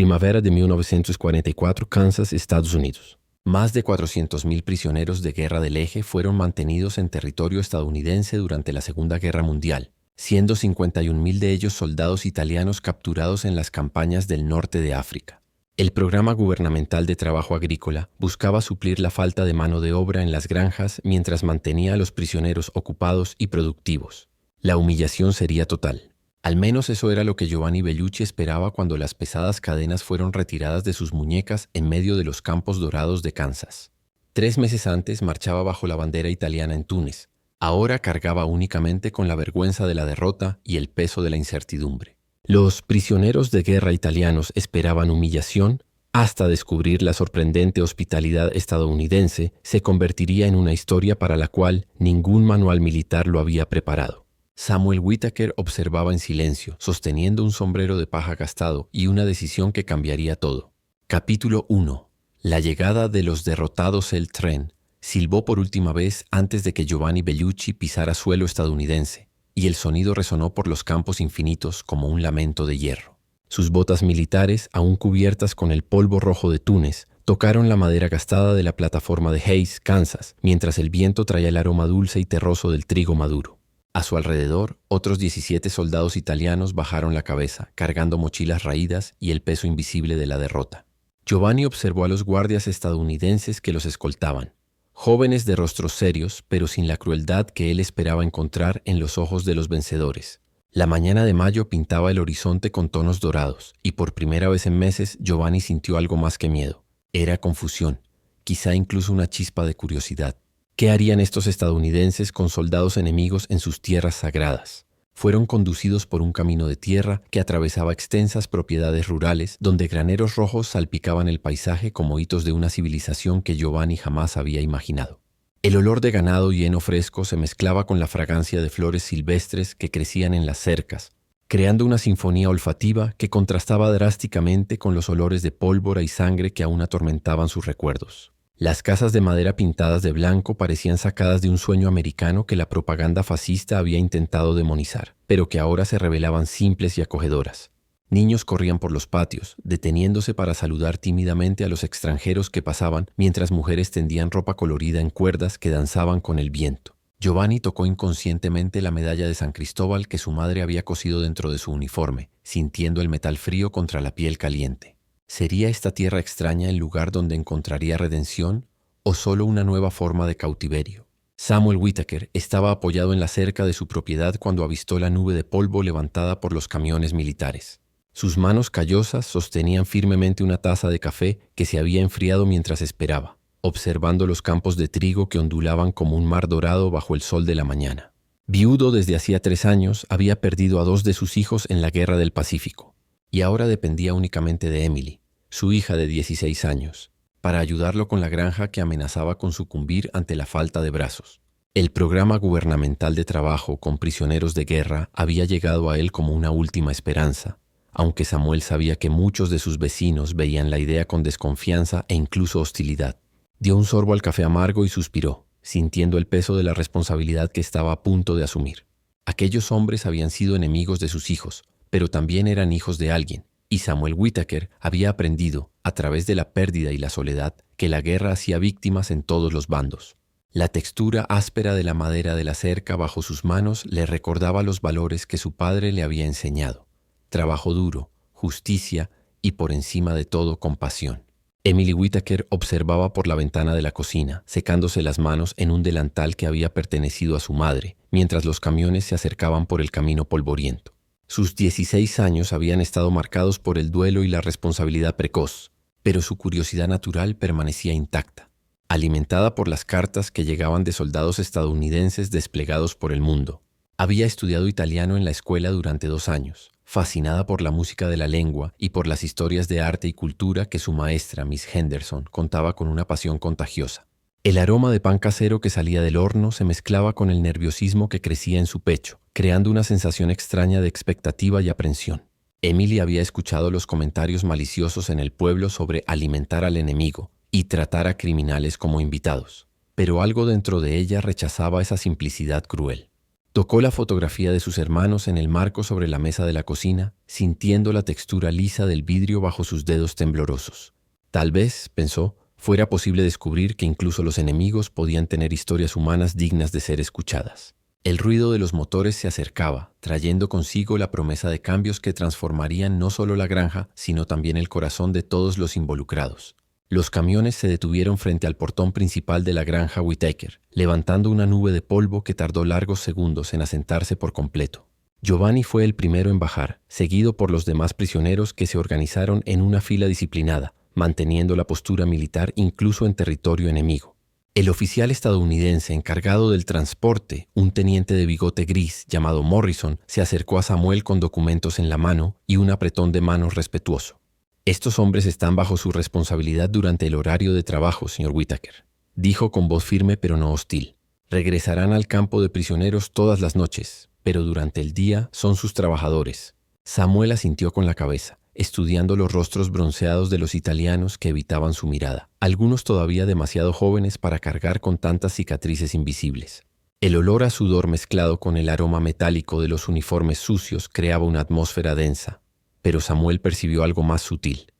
Primavera de 1944, Kansas, Estados Unidos. Más de 400.000 prisioneros de guerra del Eje fueron mantenidos en territorio estadounidense durante la Segunda Guerra Mundial, siendo 51.000 de ellos soldados italianos capturados en las campañas del norte de África. El programa gubernamental de trabajo agrícola buscaba suplir la falta de mano de obra en las granjas mientras mantenía a los prisioneros ocupados y productivos. La humillación sería total. Al menos eso era lo que Giovanni Bellucci esperaba cuando las pesadas cadenas fueron retiradas de sus muñecas en medio de los campos dorados de Kansas. 3 meses antes marchaba bajo la bandera italiana en Túnez. Ahora cargaba únicamente con la vergüenza de la derrota y el peso de la incertidumbre. Los prisioneros de guerra italianos esperaban humillación hasta descubrir la sorprendente hospitalidad estadounidense se convertiría en una historia para la cual ningún manual militar lo había preparado. Samuel Whittaker observaba en silencio, sosteniendo un sombrero de paja gastado y una decisión que cambiaría todo. Capítulo 1. La llegada de los derrotados. El tren silbó por última vez antes de que Giovanni Bellucci pisara suelo estadounidense, y el sonido resonó por los campos infinitos como un lamento de hierro. Sus botas militares, aún cubiertas con el polvo rojo de Túnez, tocaron la madera gastada de la plataforma de Hays, Kansas, mientras el viento traía el aroma dulce y terroso del trigo maduro. A su alrededor, otros 17 soldados italianos bajaron la cabeza, cargando mochilas raídas y el peso invisible de la derrota. Giovanni observó a los guardias estadounidenses que los escoltaban, jóvenes de rostros serios, pero sin la crueldad que él esperaba encontrar en los ojos de los vencedores. La mañana de mayo pintaba el horizonte con tonos dorados, y por primera vez en meses Giovanni sintió algo más que miedo. Era confusión, quizá incluso una chispa de curiosidad. ¿Qué harían estos estadounidenses con soldados enemigos en sus tierras sagradas? Fueron conducidos por un camino de tierra que atravesaba extensas propiedades rurales donde graneros rojos salpicaban el paisaje como hitos de una civilización que Giovanni jamás había imaginado. El olor de ganado y heno fresco se mezclaba con la fragancia de flores silvestres que crecían en las cercas, creando una sinfonía olfativa que contrastaba drásticamente con los olores de pólvora y sangre que aún atormentaban sus recuerdos. Las casas de madera pintadas de blanco parecían sacadas de un sueño americano que la propaganda fascista había intentado demonizar, pero que ahora se revelaban simples y acogedoras. Niños corrían por los patios, deteniéndose para saludar tímidamente a los extranjeros que pasaban, mientras mujeres tendían ropa colorida en cuerdas que danzaban con el viento. Giovanni tocó inconscientemente la medalla de San Cristóbal que su madre había cosido dentro de su uniforme, sintiendo el metal frío contra la piel caliente. ¿Sería esta tierra extraña el lugar donde encontraría redención o solo una nueva forma de cautiverio? Samuel Whittaker estaba apoyado en la cerca de su propiedad cuando avistó la nube de polvo levantada por los camiones militares. Sus manos callosas sostenían firmemente una taza de café que se había enfriado mientras esperaba, observando los campos de trigo que ondulaban como un mar dorado bajo el sol de la mañana. Viudo desde hacía 3 años, había perdido a 2 de sus hijos en la Guerra del Pacífico, y ahora dependía únicamente de Emily, su hija de 16 años, para ayudarlo con la granja que amenazaba con sucumbir ante la falta de brazos. El programa gubernamental de trabajo con prisioneros de guerra había llegado a él como una última esperanza, aunque Samuel sabía que muchos de sus vecinos veían la idea con desconfianza e incluso hostilidad. Dio un sorbo al café amargo y suspiró, sintiendo el peso de la responsabilidad que estaba a punto de asumir. Aquellos hombres habían sido enemigos de sus hijos, pero también eran hijos de alguien. Y Samuel Whittaker había aprendido, a través de la pérdida y la soledad, que la guerra hacía víctimas en todos los bandos. La textura áspera de la madera de la cerca bajo sus manos le recordaba los valores que su padre le había enseñado: trabajo duro, justicia y, por encima de todo, compasión. Emily Whittaker observaba por la ventana de la cocina, secándose las manos en un delantal que había pertenecido a su madre, mientras los camiones se acercaban por el camino polvoriento. Sus 16 años habían estado marcados por el duelo y la responsabilidad precoz, pero su curiosidad natural permanecía intacta, alimentada por las cartas que llegaban de soldados estadounidenses desplegados por el mundo. Había estudiado italiano en la escuela durante 2 años, fascinada por la música de la lengua y por las historias de arte y cultura que su maestra, Miss Henderson, contaba con una pasión contagiosa. El aroma de pan casero que salía del horno se mezclaba con el nerviosismo que crecía en su pecho, creando una sensación extraña de expectativa y aprensión. Emily había escuchado los comentarios maliciosos en el pueblo sobre alimentar al enemigo y tratar a criminales como invitados, pero algo dentro de ella rechazaba esa simplicidad cruel. Tocó la fotografía de sus hermanos en el marco sobre la mesa de la cocina, sintiendo la textura lisa del vidrio bajo sus dedos temblorosos. Tal vez, pensó, fuera posible descubrir que incluso los enemigos podían tener historias humanas dignas de ser escuchadas. El ruido de los motores se acercaba, trayendo consigo la promesa de cambios que transformarían no solo la granja, sino también el corazón de todos los involucrados. Los camiones se detuvieron frente al portón principal de la granja Whittaker, levantando una nube de polvo que tardó largos segundos en asentarse por completo. Giovanni fue el primero en bajar, seguido por los demás prisioneros que se organizaron en una fila disciplinada, manteniendo la postura militar incluso en territorio enemigo. El oficial estadounidense encargado del transporte, un teniente de bigote gris llamado Morrison, se acercó a Samuel con documentos en la mano y un apretón de manos respetuoso. «Estos hombres están bajo su responsabilidad durante el horario de trabajo, señor Whittaker», dijo con voz firme pero no hostil. «Regresarán al campo de prisioneros todas las noches, pero durante el día son sus trabajadores». Samuel asintió con la cabeza, estudiando los rostros bronceados de los italianos que evitaban su mirada, algunos todavía demasiado jóvenes para cargar con tantas cicatrices invisibles. El olor a sudor mezclado con el aroma metálico de los uniformes sucios creaba una atmósfera densa, pero Samuel percibió algo más sutil,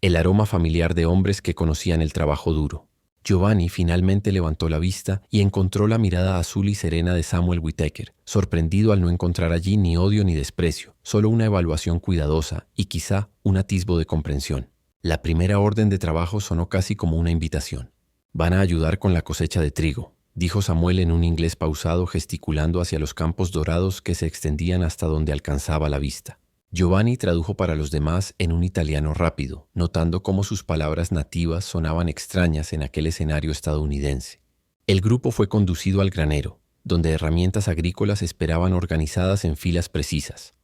el aroma familiar de hombres que conocían el trabajo duro. Giovanni finalmente levantó la vista y encontró la mirada azul y serena de Samuel Whittaker, sorprendido al no encontrar allí ni odio ni desprecio, solo una evaluación cuidadosa y quizá un atisbo de comprensión. La primera orden de trabajo sonó casi como una invitación. «Van a ayudar con la cosecha de trigo», dijo Samuel en un inglés pausado, gesticulando hacia los campos dorados que se extendían hasta donde alcanzaba la vista. Giovanni tradujo para los demás en un italiano rápido, notando cómo sus palabras nativas sonaban extrañas en aquel escenario estadounidense. El grupo fue conducido al granero, donde herramientas agrícolas esperaban organizadas en filas precisas.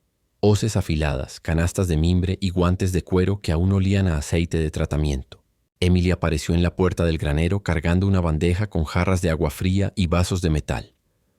Hoces afiladas, canastas de mimbre y guantes de cuero que aún olían a aceite de tratamiento. Emily apareció en la puerta del granero cargando una bandeja con jarras de agua fría y vasos de metal,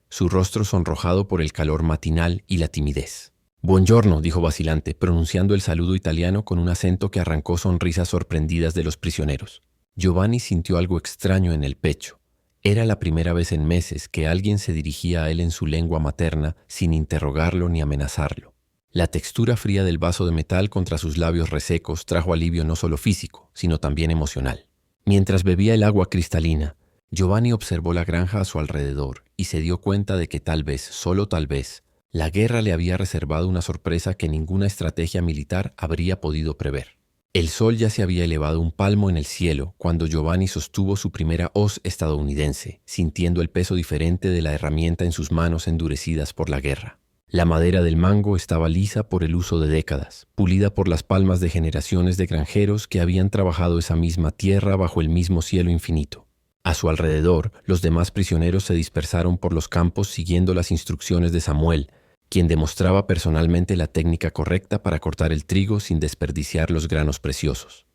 su rostro sonrojado por el calor matinal y la timidez. «Buongiorno», dijo vacilante, pronunciando el saludo italiano con un acento que arrancó sonrisas sorprendidas de los prisioneros. Giovanni sintió algo extraño en el pecho. Era la primera vez en meses que alguien se dirigía a él en su lengua materna sin interrogarlo ni amenazarlo. La textura fría del vaso de metal contra sus labios resecos trajo alivio no solo físico, sino también emocional. Mientras bebía el agua cristalina, Giovanni observó la granja a su alrededor y se dio cuenta de que tal vez, solo tal vez, la guerra le había reservado una sorpresa que ninguna estrategia militar habría podido prever. El sol ya se había elevado un palmo en el cielo cuando Giovanni sostuvo su primera hoz estadounidense, sintiendo el peso diferente de la herramienta en sus manos endurecidas por la guerra. La madera del mango estaba lisa por el uso de décadas, pulida por las palmas de generaciones de granjeros que habían trabajado esa misma tierra bajo el mismo cielo infinito. A su alrededor, los demás prisioneros se dispersaron por los campos siguiendo las instrucciones de Samuel, quien demostraba personalmente la técnica correcta para cortar el trigo sin desperdiciar los granos preciosos.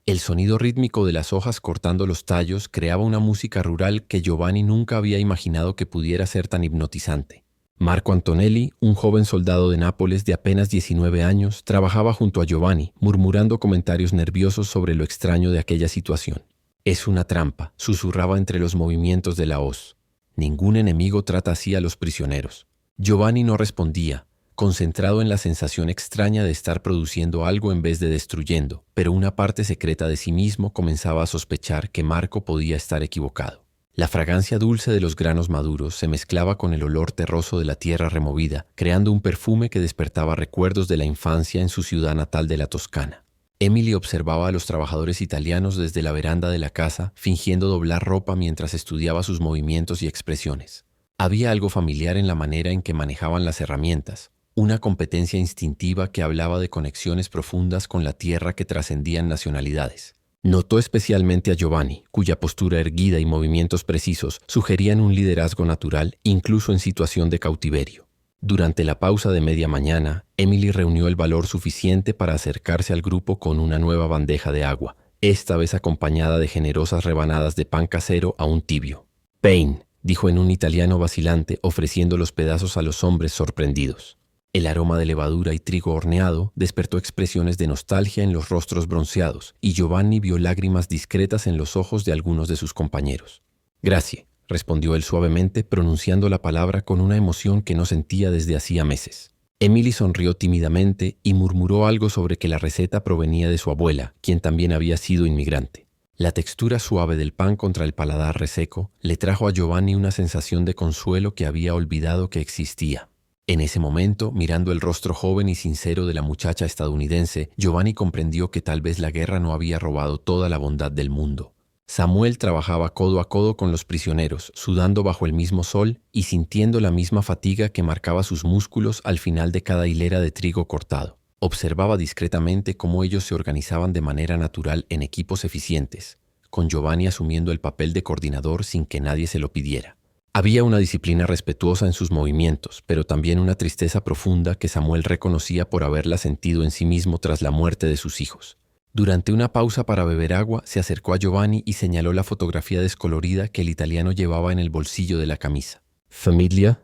El sonido rítmico de las hojas cortando los tallos creaba una música rural que Giovanni nunca había imaginado que pudiera ser tan hipnotizante. Marco Antonelli, un joven soldado de Nápoles de apenas 19 años, trabajaba junto a Giovanni, murmurando comentarios nerviosos sobre lo extraño de aquella situación. «Es una trampa», susurraba entre los movimientos de la hoz. «Ningún enemigo trata así a los prisioneros». Giovanni no respondía, concentrado en la sensación extraña de estar produciendo algo en vez de destruyendo, pero una parte secreta de sí mismo comenzaba a sospechar que Marco podía estar equivocado. La fragancia dulce de los granos maduros se mezclaba con el olor terroso de la tierra removida, creando un perfume que despertaba recuerdos de la infancia en su ciudad natal de la Toscana. Emily observaba a los trabajadores italianos desde la veranda de la casa, fingiendo doblar ropa mientras estudiaba sus movimientos y expresiones. Había algo familiar en la manera en que manejaban las herramientas, una competencia instintiva que hablaba de conexiones profundas con la tierra que trascendían nacionalidades. Notó especialmente a Giovanni, cuya postura erguida y movimientos precisos sugerían un liderazgo natural incluso en situación de cautiverio. Durante la pausa de media mañana, Emily reunió el valor suficiente para acercarse al grupo con una nueva bandeja de agua, esta vez acompañada de generosas rebanadas de pan casero aún tibio. «Pain», dijo en un italiano vacilante, ofreciendo los pedazos a los hombres sorprendidos. El aroma de levadura y trigo horneado despertó expresiones de nostalgia en los rostros bronceados, y Giovanni vio lágrimas discretas en los ojos de algunos de sus compañeros. «Gracias», respondió él suavemente, pronunciando la palabra con una emoción que no sentía desde hacía meses. Emily sonrió tímidamente y murmuró algo sobre que la receta provenía de su abuela, quien también había sido inmigrante. La textura suave del pan contra el paladar reseco le trajo a Giovanni una sensación de consuelo que había olvidado que existía. En ese momento, mirando el rostro joven y sincero de la muchacha estadounidense, Giovanni comprendió que tal vez la guerra no había robado toda la bondad del mundo. Samuel trabajaba codo a codo con los prisioneros, sudando bajo el mismo sol y sintiendo la misma fatiga que marcaba sus músculos al final de cada hilera de trigo cortado. Observaba discretamente cómo ellos se organizaban de manera natural en equipos eficientes, con Giovanni asumiendo el papel de coordinador sin que nadie se lo pidiera. Había una disciplina respetuosa en sus movimientos, pero también una tristeza profunda que Samuel reconocía por haberla sentido en sí mismo tras la muerte de sus hijos. Durante una pausa para beber agua, se acercó a Giovanni y señaló la fotografía descolorida que el italiano llevaba en el bolsillo de la camisa. ¿Familia?,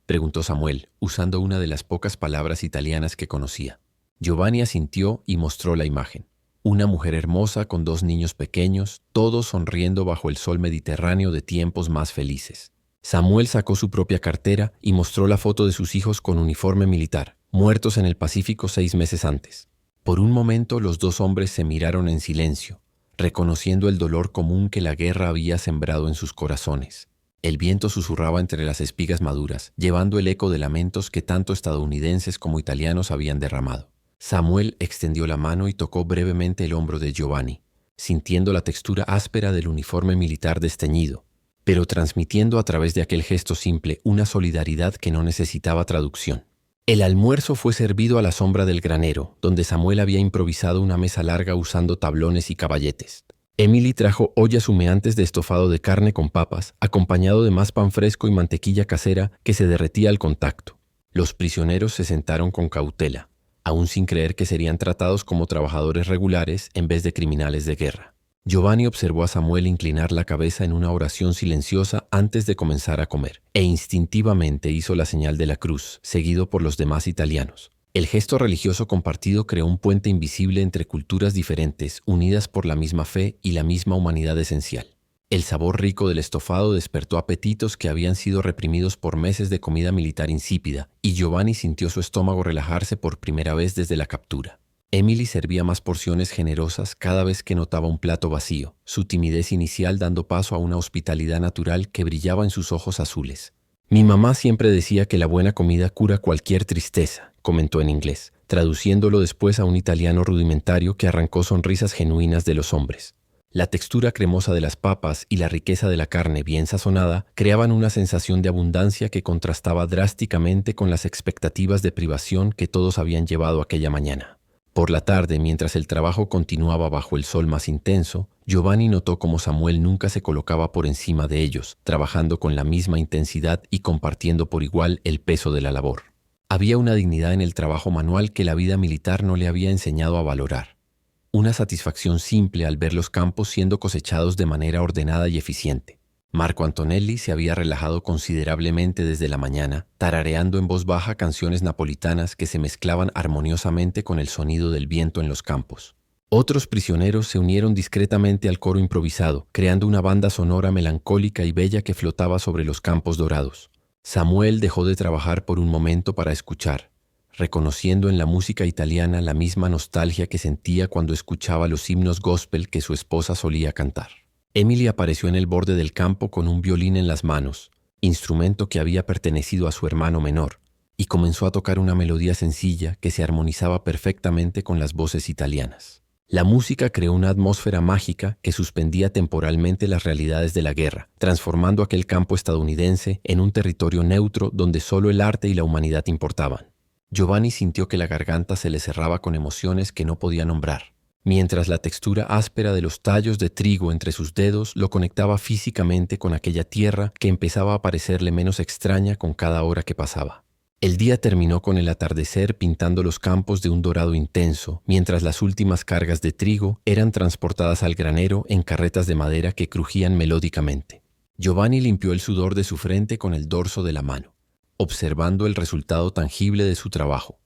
preguntó Samuel, usando una de las pocas palabras italianas que conocía. Giovanni asintió y mostró la imagen. Una mujer hermosa con 2 niños pequeños, todos sonriendo bajo el sol mediterráneo de tiempos más felices. Samuel sacó su propia cartera y mostró la foto de sus hijos con uniforme militar, muertos en el Pacífico 6 meses antes. Por un momento los 2 hombres se miraron en silencio, reconociendo el dolor común que la guerra había sembrado en sus corazones. El viento susurraba entre las espigas maduras, llevando el eco de lamentos que tanto estadounidenses como italianos habían derramado. Samuel extendió la mano y tocó brevemente el hombro de Giovanni, sintiendo la textura áspera del uniforme militar desteñido, pero transmitiendo a través de aquel gesto simple una solidaridad que no necesitaba traducción. El almuerzo fue servido a la sombra del granero, donde Samuel había improvisado una mesa larga usando tablones y caballetes. Emily trajo ollas humeantes de estofado de carne con papas, acompañado de más pan fresco y mantequilla casera que se derretía al contacto. Los prisioneros se sentaron con cautela, aún sin creer que serían tratados como trabajadores regulares en vez de criminales de guerra. Giovanni observó a Samuel inclinar la cabeza en una oración silenciosa antes de comenzar a comer, e instintivamente hizo la señal de la cruz, seguido por los demás italianos. El gesto religioso compartido creó un puente invisible entre culturas diferentes, unidas por la misma fe y la misma humanidad esencial. El sabor rico del estofado despertó apetitos que habían sido reprimidos por meses de comida militar insípida, y Giovanni sintió su estómago relajarse por primera vez desde la captura. Emily servía más porciones generosas cada vez que notaba un plato vacío, su timidez inicial dando paso a una hospitalidad natural que brillaba en sus ojos azules. «Mi mamá siempre decía que la buena comida cura cualquier tristeza», comentó en inglés, traduciéndolo después a un italiano rudimentario que arrancó sonrisas genuinas de los hombres. La textura cremosa de las papas y la riqueza de la carne bien sazonada creaban una sensación de abundancia que contrastaba drásticamente con las expectativas de privación que todos habían llevado aquella mañana. Por la tarde, mientras el trabajo continuaba bajo el sol más intenso, Giovanni notó cómo Samuel nunca se colocaba por encima de ellos, trabajando con la misma intensidad y compartiendo por igual el peso de la labor. Había una dignidad en el trabajo manual que la vida militar no le había enseñado a valorar. Una satisfacción simple al ver los campos siendo cosechados de manera ordenada y eficiente. Marco Antonelli se había relajado considerablemente desde la mañana, tarareando en voz baja canciones napolitanas que se mezclaban armoniosamente con el sonido del viento en los campos. Otros prisioneros se unieron discretamente al coro improvisado, creando una banda sonora melancólica y bella que flotaba sobre los campos dorados. Samuel dejó de trabajar por un momento para escuchar, reconociendo en la música italiana la misma nostalgia que sentía cuando escuchaba los himnos gospel que su esposa solía cantar. Emily apareció en el borde del campo con un violín en las manos, instrumento que había pertenecido a su hermano menor, y comenzó a tocar una melodía sencilla que se armonizaba perfectamente con las voces italianas. La música creó una atmósfera mágica que suspendía temporalmente las realidades de la guerra, transformando aquel campo estadounidense en un territorio neutro donde solo el arte y la humanidad importaban. Giovanni sintió que la garganta se le cerraba con emociones que no podía nombrar, mientras la textura áspera de los tallos de trigo entre sus dedos lo conectaba físicamente con aquella tierra que empezaba a parecerle menos extraña con cada hora que pasaba. El día terminó con el atardecer pintando los campos de un dorado intenso, mientras las últimas cargas de trigo eran transportadas al granero en carretas de madera que crujían melódicamente. Giovanni limpió el sudor de su frente con el dorso de la mano, observando el resultado tangible de su trabajo.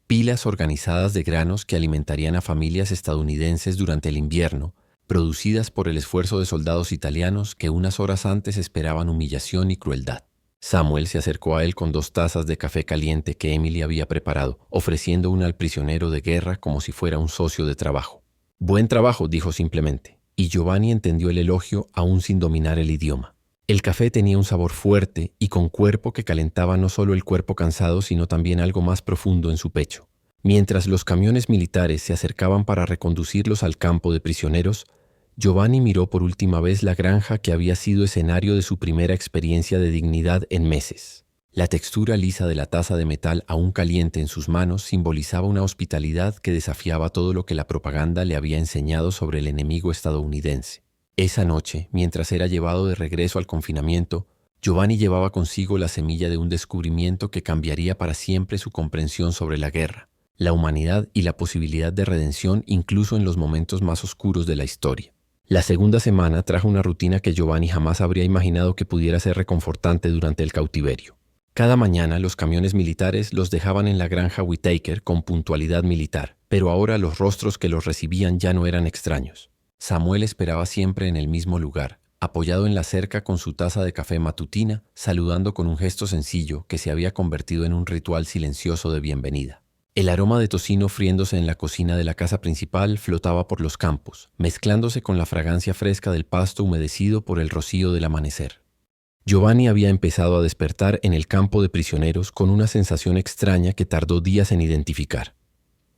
Pilas organizadas de granos que alimentarían a familias estadounidenses durante el invierno, producidas por el esfuerzo de soldados italianos que unas horas antes esperaban humillación y crueldad. Samuel se acercó a él con 2 tazas de café caliente que Emily había preparado, ofreciendo una al prisionero de guerra como si fuera un socio de trabajo. «Buen trabajo», dijo simplemente, y Giovanni entendió el elogio aún sin dominar el idioma. El café tenía un sabor fuerte y con cuerpo que calentaba no solo el cuerpo cansado, sino también algo más profundo en su pecho. Mientras los camiones militares se acercaban para reconducirlos al campo de prisioneros, Giovanni miró por última vez la granja que había sido escenario de su primera experiencia de dignidad en meses. La textura lisa de la taza de metal aún caliente en sus manos simbolizaba una hospitalidad que desafiaba todo lo que la propaganda le había enseñado sobre el enemigo estadounidense. Esa noche, mientras era llevado de regreso al confinamiento, Giovanni llevaba consigo la semilla de un descubrimiento que cambiaría para siempre su comprensión sobre la guerra, la humanidad y la posibilidad de redención incluso en los momentos más oscuros de la historia. La segunda semana trajo una rutina que Giovanni jamás habría imaginado que pudiera ser reconfortante durante el cautiverio. Cada mañana los camiones militares los dejaban en la granja Whitaker con puntualidad militar, pero ahora los rostros que los recibían ya no eran extraños. Samuel esperaba siempre en el mismo lugar, apoyado en la cerca con su taza de café matutina, saludando con un gesto sencillo que se había convertido en un ritual silencioso de bienvenida. El aroma de tocino friéndose en la cocina de la casa principal flotaba por los campos, mezclándose con la fragancia fresca del pasto humedecido por el rocío del amanecer. Giovanni había empezado a despertar en el campo de prisioneros con una sensación extraña que tardó días en identificar.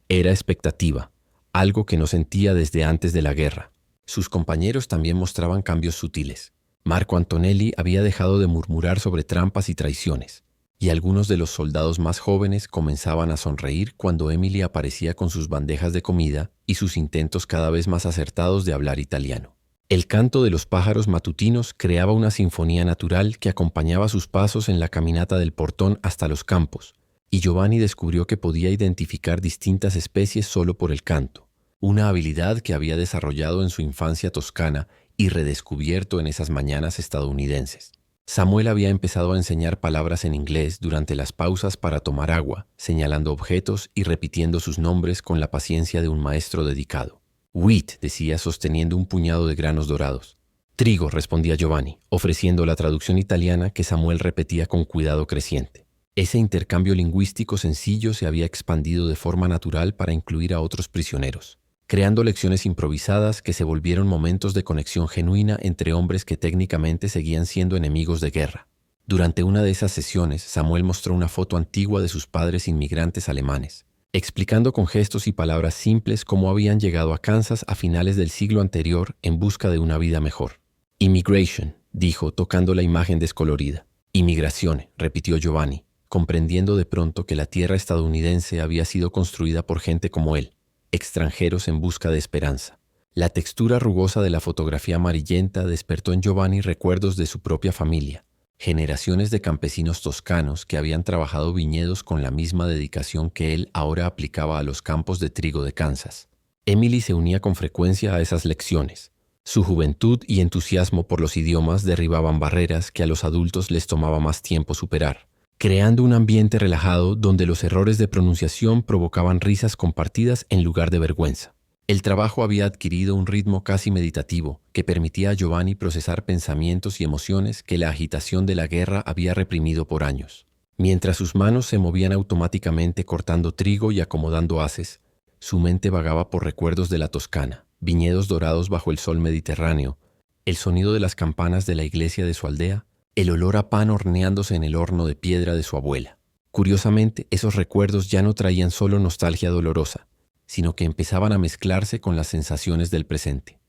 Era expectativa, algo que no sentía desde antes de la guerra. Sus compañeros también mostraban cambios sutiles. Marco Antonelli había dejado de murmurar sobre trampas y traiciones, y algunos de los soldados más jóvenes comenzaban a sonreír cuando Emily aparecía con sus bandejas de comida y sus intentos cada vez más acertados de hablar italiano. El canto de los pájaros matutinos creaba una sinfonía natural que acompañaba sus pasos en la caminata del portón hasta los campos, y Giovanni descubrió que podía identificar distintas especies solo por el canto, una habilidad que había desarrollado en su infancia toscana y redescubierto en esas mañanas estadounidenses. Samuel había empezado a enseñar palabras en inglés durante las pausas para tomar agua, señalando objetos y repitiendo sus nombres con la paciencia de un maestro dedicado. «Wheat», decía sosteniendo un puñado de granos dorados. «Trigo», respondía Giovanni, ofreciendo la traducción italiana que Samuel repetía con cuidado creciente. Ese intercambio lingüístico sencillo se había expandido de forma natural para incluir a otros prisioneros, creando lecciones improvisadas que se volvieron momentos de conexión genuina entre hombres que técnicamente seguían siendo enemigos de guerra. Durante una de esas sesiones, Samuel mostró una foto antigua de sus padres inmigrantes alemanes, explicando con gestos y palabras simples cómo habían llegado a Kansas a finales del siglo anterior en busca de una vida mejor. «Immigration», dijo, tocando la imagen descolorida. «Inmigrazione», repitió Giovanni, comprendiendo de pronto que la tierra estadounidense había sido construida por gente como él, extranjeros en busca de esperanza. La textura rugosa de la fotografía amarillenta despertó en Giovanni recuerdos de su propia familia, generaciones de campesinos toscanos que habían trabajado viñedos con la misma dedicación que él ahora aplicaba a los campos de trigo de Kansas. Emily se unía con frecuencia a esas lecciones. Su juventud y entusiasmo por los idiomas derribaban barreras que a los adultos les tomaba más tiempo superar, creando un ambiente relajado donde los errores de pronunciación provocaban risas compartidas en lugar de vergüenza. El trabajo había adquirido un ritmo casi meditativo que permitía a Giovanni procesar pensamientos y emociones que la agitación de la guerra había reprimido por años. Mientras sus manos se movían automáticamente cortando trigo y acomodando haces, su mente vagaba por recuerdos de la Toscana, viñedos dorados bajo el sol mediterráneo, el sonido de las campanas de la iglesia de su aldea, el olor a pan horneándose en el horno de piedra de su abuela. Curiosamente, esos recuerdos ya no traían solo nostalgia dolorosa, sino que empezaban a mezclarse con las sensaciones del presente.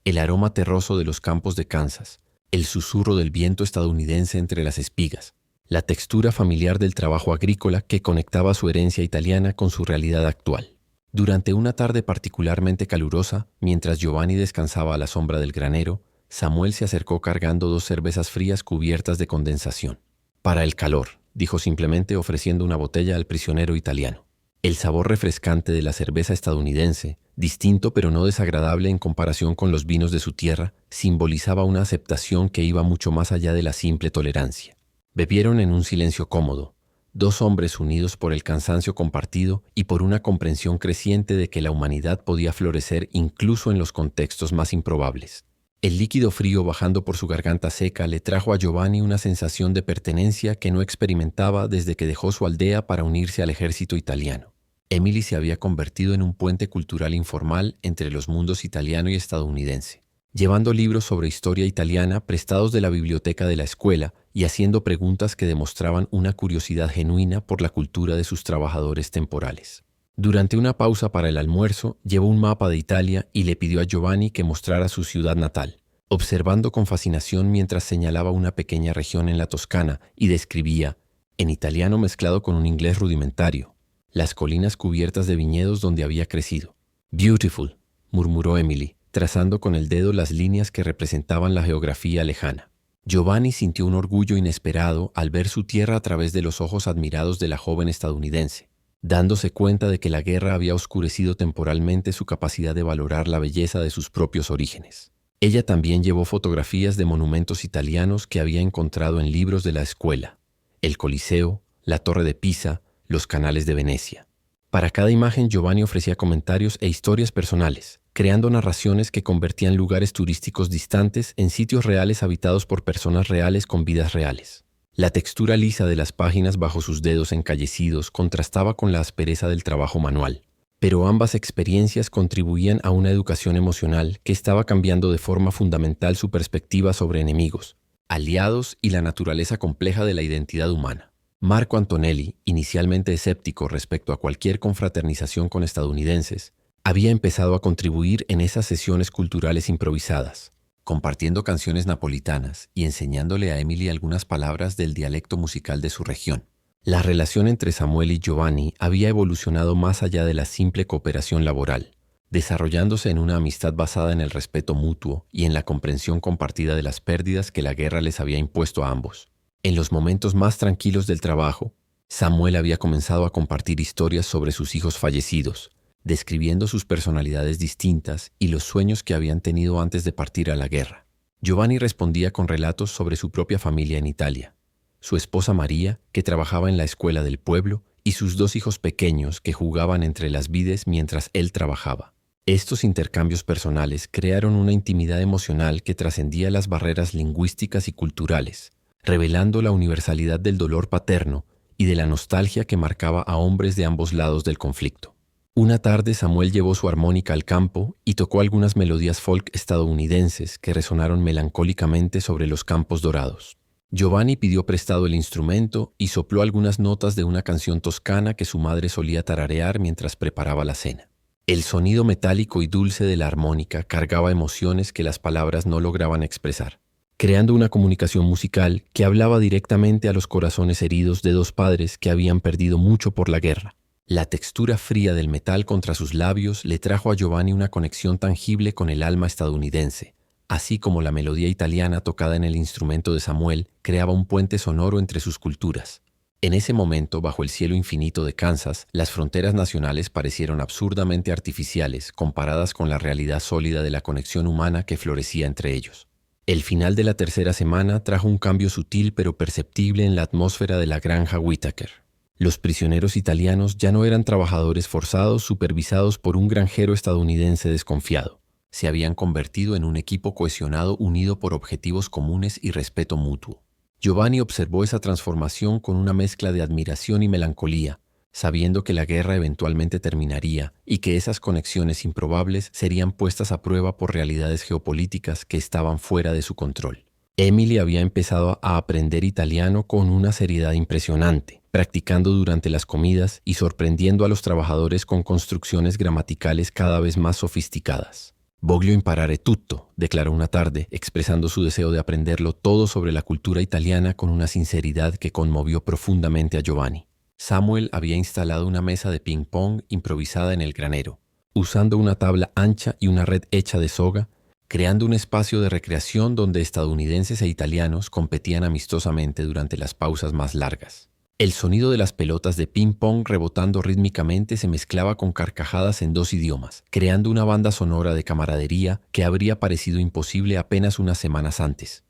El aroma terroso de los campos de Kansas, el susurro del viento estadounidense entre las espigas, la textura familiar del trabajo agrícola que conectaba su herencia italiana con su realidad actual. Durante una tarde particularmente calurosa, mientras Giovanni descansaba a la sombra del granero, Samuel se acercó cargando 2 cervezas frías cubiertas de condensación. «Para el calor», dijo simplemente ofreciendo una botella al prisionero italiano. El sabor refrescante de la cerveza estadounidense, distinto pero no desagradable en comparación con los vinos de su tierra, simbolizaba una aceptación que iba mucho más allá de la simple tolerancia. Bebieron en un silencio cómodo, dos hombres unidos por el cansancio compartido y por una comprensión creciente de que la humanidad podía florecer incluso en los contextos más improbables. El líquido frío bajando por su garganta seca le trajo a Giovanni una sensación de pertenencia que no experimentaba desde que dejó su aldea para unirse al ejército italiano. Emily se había convertido en un puente cultural informal entre los mundos italiano y estadounidense, llevando libros sobre historia italiana prestados de la biblioteca de la escuela y haciendo preguntas que demostraban una curiosidad genuina por la cultura de sus trabajadores temporales. Durante una pausa para el almuerzo, llevó un mapa de Italia y le pidió a Giovanni que mostrara su ciudad natal, observando con fascinación mientras señalaba una pequeña región en la Toscana y describía, en italiano mezclado con un inglés rudimentario, las colinas cubiertas de viñedos donde había crecido. «Beautiful», murmuró Emily, trazando con el dedo las líneas que representaban la geografía lejana. Giovanni sintió un orgullo inesperado al ver su tierra a través de los ojos admirados de la joven estadounidense, dándose cuenta de que la guerra había oscurecido temporalmente su capacidad de valorar la belleza de sus propios orígenes. Ella también llevó fotografías de monumentos italianos que había encontrado en libros de la escuela: el Coliseo, la Torre de Pisa, los canales de Venecia. Para cada imagen, Giovanni ofrecía comentarios e historias personales, creando narraciones que convertían lugares turísticos distantes en sitios reales habitados por personas reales con vidas reales. La textura lisa de las páginas bajo sus dedos encallecidos contrastaba con la aspereza del trabajo manual, pero ambas experiencias contribuían a una educación emocional que estaba cambiando de forma fundamental su perspectiva sobre enemigos, aliados y la naturaleza compleja de la identidad humana. Marco Antonelli, inicialmente escéptico respecto a cualquier confraternización con estadounidenses, había empezado a contribuir en esas sesiones culturales improvisadas, compartiendo canciones napolitanas y enseñándole a Emily algunas palabras del dialecto musical de su región. La relación entre Samuel y Giovanni había evolucionado más allá de la simple cooperación laboral, desarrollándose en una amistad basada en el respeto mutuo y en la comprensión compartida de las pérdidas que la guerra les había impuesto a ambos. En los momentos más tranquilos del trabajo, Samuel había comenzado a compartir historias sobre sus hijos fallecidos, describiendo sus personalidades distintas y los sueños que habían tenido antes de partir a la guerra. Giovanni respondía con relatos sobre su propia familia en Italia, su esposa María, que trabajaba en la escuela del pueblo, y sus dos hijos pequeños que jugaban entre las vides mientras él trabajaba. Estos intercambios personales crearon una intimidad emocional que trascendía las barreras lingüísticas y culturales, revelando la universalidad del dolor paterno y de la nostalgia que marcaba a hombres de ambos lados del conflicto. Una tarde Samuel llevó su armónica al campo y tocó algunas melodías folk estadounidenses que resonaron melancólicamente sobre los campos dorados. Giovanni pidió prestado el instrumento y sopló algunas notas de una canción toscana que su madre solía tararear mientras preparaba la cena. El sonido metálico y dulce de la armónica cargaba emociones que las palabras no lograban expresar, creando una comunicación musical que hablaba directamente a los corazones heridos de dos padres que habían perdido mucho por la guerra. La textura fría del metal contra sus labios le trajo a Giovanni una conexión tangible con el alma estadounidense, así como la melodía italiana tocada en el instrumento de Samuel creaba un puente sonoro entre sus culturas. En ese momento, bajo el cielo infinito de Kansas, las fronteras nacionales parecieron absurdamente artificiales comparadas con la realidad sólida de la conexión humana que florecía entre ellos. El final de la tercera semana trajo un cambio sutil pero perceptible en la atmósfera de la granja Whittaker. Los prisioneros italianos ya no eran trabajadores forzados supervisados por un granjero estadounidense desconfiado. Se habían convertido en un equipo cohesionado unido por objetivos comunes y respeto mutuo. Giovanni observó esa transformación con una mezcla de admiración y melancolía, sabiendo que la guerra eventualmente terminaría y que esas conexiones improbables serían puestas a prueba por realidades geopolíticas que estaban fuera de su control. Emily había empezado a aprender italiano con una seriedad impresionante, practicando durante las comidas y sorprendiendo a los trabajadores con construcciones gramaticales cada vez más sofisticadas. «Voglio imparare tutto», declaró una tarde, expresando su deseo de aprenderlo todo sobre la cultura italiana con una sinceridad que conmovió profundamente a Giovanni. Samuel había instalado una mesa de ping-pong improvisada en el granero, usando una tabla ancha y una red hecha de soga, creando un espacio de recreación donde estadounidenses e italianos competían amistosamente durante las pausas más largas. El sonido de las pelotas de ping-pong rebotando rítmicamente se mezclaba con carcajadas en dos idiomas, creando una banda sonora de camaradería que habría parecido imposible apenas unas semanas antes.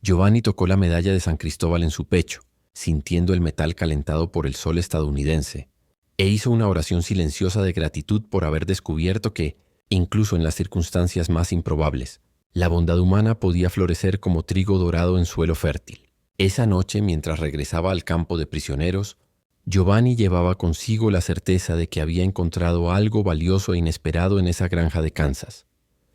Giovanni tocó la medalla de San Cristóbal en su pecho, sintiendo el metal calentado por el sol estadounidense, e hizo una oración silenciosa de gratitud por haber descubierto que, incluso en las circunstancias más improbables, la bondad humana podía florecer como trigo dorado en suelo fértil. Esa noche, mientras regresaba al campo de prisioneros, Giovanni llevaba consigo la certeza de que había encontrado algo valioso e inesperado en esa granja de Kansas.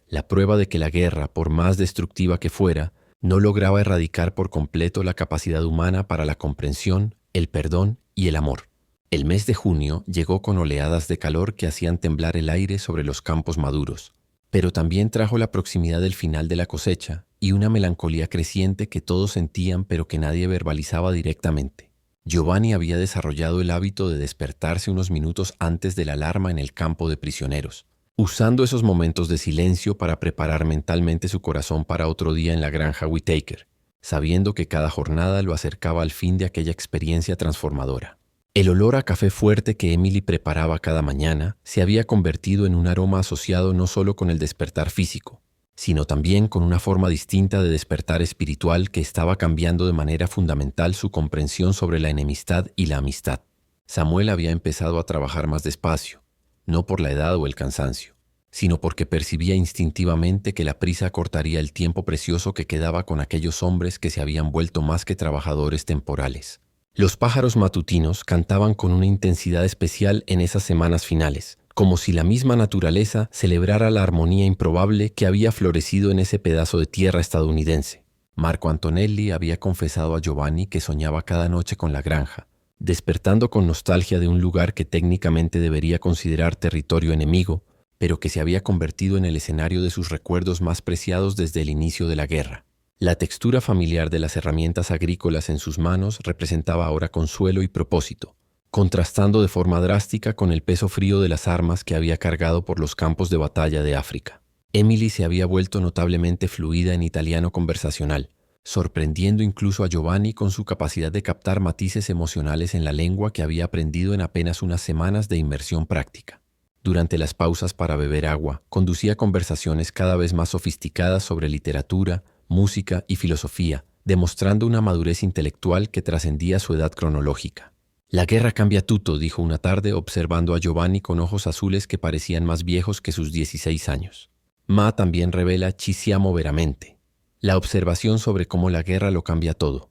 La prueba de que la guerra, por más destructiva que fuera, no lograba erradicar por completo la capacidad humana para la comprensión, el perdón y el amor. El mes de junio llegó con oleadas de calor que hacían temblar el aire sobre los campos maduros, pero también trajo la proximidad del final de la cosecha y una melancolía creciente que todos sentían pero que nadie verbalizaba directamente. Giovanni había desarrollado el hábito de despertarse unos minutos antes de la alarma en el campo de prisioneros, usando esos momentos de silencio para preparar mentalmente su corazón para otro día en la granja Whittaker, sabiendo que cada jornada lo acercaba al fin de aquella experiencia transformadora. El olor a café fuerte que Emily preparaba cada mañana se había convertido en un aroma asociado no solo con el despertar físico, sino también con una forma distinta de despertar espiritual que estaba cambiando de manera fundamental su comprensión sobre la enemistad y la amistad. Samuel había empezado a trabajar más despacio, no por la edad o el cansancio, sino porque percibía instintivamente que la prisa cortaría el tiempo precioso que quedaba con aquellos hombres que se habían vuelto más que trabajadores temporales. Los pájaros matutinos cantaban con una intensidad especial en esas semanas finales, como si la misma naturaleza celebrara la armonía improbable que había florecido en ese pedazo de tierra estadounidense. Marco Antonelli había confesado a Giovanni que soñaba cada noche con la granja, despertando con nostalgia de un lugar que técnicamente debería considerar territorio enemigo, pero que se había convertido en el escenario de sus recuerdos más preciados desde el inicio de la guerra. La textura familiar de las herramientas agrícolas en sus manos representaba ahora consuelo y propósito, contrastando de forma drástica con el peso frío de las armas que había cargado por los campos de batalla de África. Emily se había vuelto notablemente fluida en italiano conversacional, sorprendiendo incluso a Giovanni con su capacidad de captar matices emocionales en la lengua que había aprendido en apenas unas semanas de inmersión práctica. Durante las pausas para beber agua, conducía conversaciones cada vez más sofisticadas sobre literatura, música y filosofía, demostrando una madurez intelectual que trascendía su edad cronológica. «La guerra cambia tutto», dijo una tarde observando a Giovanni con ojos azules que parecían más viejos que sus 16 años. Ma también revela «ci siamo veramente», la observación sobre cómo la guerra lo cambia todo,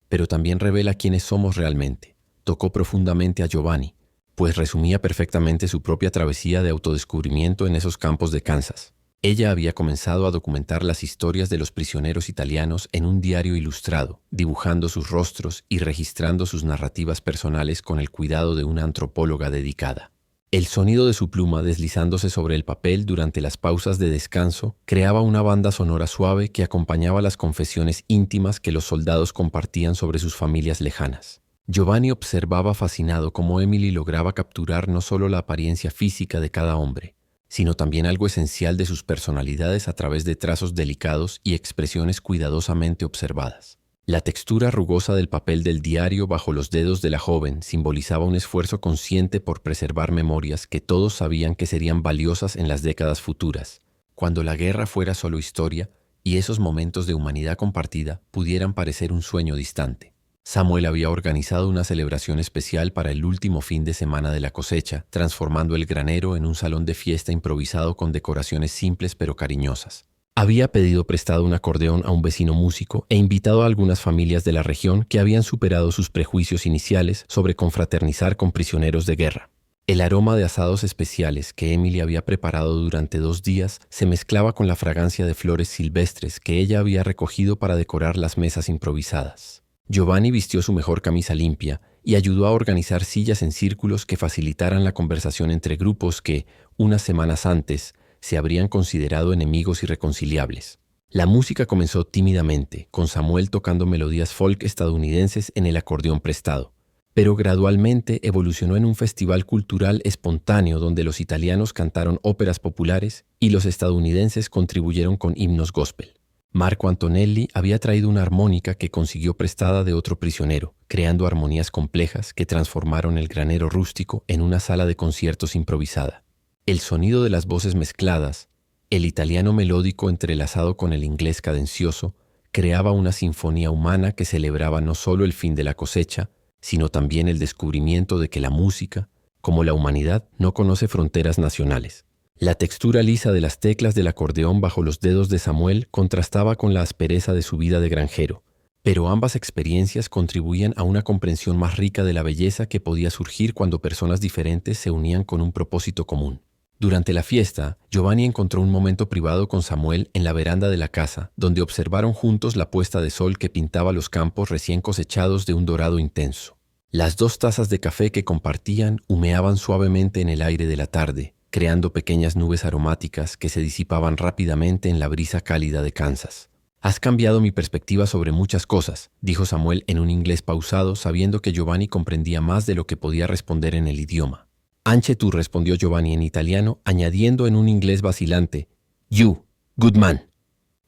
pero también revela quiénes somos realmente. Tocó profundamente a Giovanni, pues resumía perfectamente su propia travesía de autodescubrimiento en esos campos de Kansas. Ella había comenzado a documentar las historias de los prisioneros italianos en un diario ilustrado, dibujando sus rostros y registrando sus narrativas personales con el cuidado de una antropóloga dedicada. El sonido de su pluma deslizándose sobre el papel durante las pausas de descanso creaba una banda sonora suave que acompañaba las confesiones íntimas que los soldados compartían sobre sus familias lejanas. Giovanni observaba fascinado cómo Emily lograba capturar no solo la apariencia física de cada hombre, sino también algo esencial de sus personalidades a través de trazos delicados y expresiones cuidadosamente observadas. La textura rugosa del papel del diario bajo los dedos de la joven simbolizaba un esfuerzo consciente por preservar memorias que todos sabían que serían valiosas en las décadas futuras, cuando la guerra fuera solo historia y esos momentos de humanidad compartida pudieran parecer un sueño distante. Samuel había organizado una celebración especial para el último fin de semana de la cosecha, transformando el granero en un salón de fiesta improvisado con decoraciones simples pero cariñosas. Había pedido prestado un acordeón a un vecino músico e invitado a algunas familias de la región que habían superado sus prejuicios iniciales sobre confraternizar con prisioneros de guerra. El aroma de asados especiales que Emily había preparado durante 2 días se mezclaba con la fragancia de flores silvestres que ella había recogido para decorar las mesas improvisadas. Giovanni vistió su mejor camisa limpia y ayudó a organizar sillas en círculos que facilitaran la conversación entre grupos que, unas semanas antes, se habrían considerado enemigos irreconciliables. La música comenzó tímidamente, con Samuel tocando melodías folk estadounidenses en el acordeón prestado, pero gradualmente evolucionó en un festival cultural espontáneo donde los italianos cantaron óperas populares y los estadounidenses contribuyeron con himnos gospel. Marco Antonelli había traído una armónica que consiguió prestada de otro prisionero, creando armonías complejas que transformaron el granero rústico en una sala de conciertos improvisada. El sonido de las voces mezcladas, el italiano melódico entrelazado con el inglés cadencioso, creaba una sinfonía humana que celebraba no solo el fin de la cosecha, sino también el descubrimiento de que la música, como la humanidad, no conoce fronteras nacionales. La textura lisa de las teclas del acordeón bajo los dedos de Samuel contrastaba con la aspereza de su vida de granjero, pero ambas experiencias contribuían a una comprensión más rica de la belleza que podía surgir cuando personas diferentes se unían con un propósito común. Durante la fiesta, Giovanni encontró un momento privado con Samuel en la veranda de la casa, donde observaron juntos la puesta de sol que pintaba los campos recién cosechados de un dorado intenso. Las 2 tazas de café que compartían humeaban suavemente en el aire de la tarde, creando pequeñas nubes aromáticas que se disipaban rápidamente en la brisa cálida de Kansas. «Has cambiado mi perspectiva sobre muchas cosas», dijo Samuel en un inglés pausado, sabiendo que Giovanni comprendía más de lo que podía responder en el idioma. «Anche tu», respondió Giovanni en italiano, añadiendo en un inglés vacilante, «You, good man,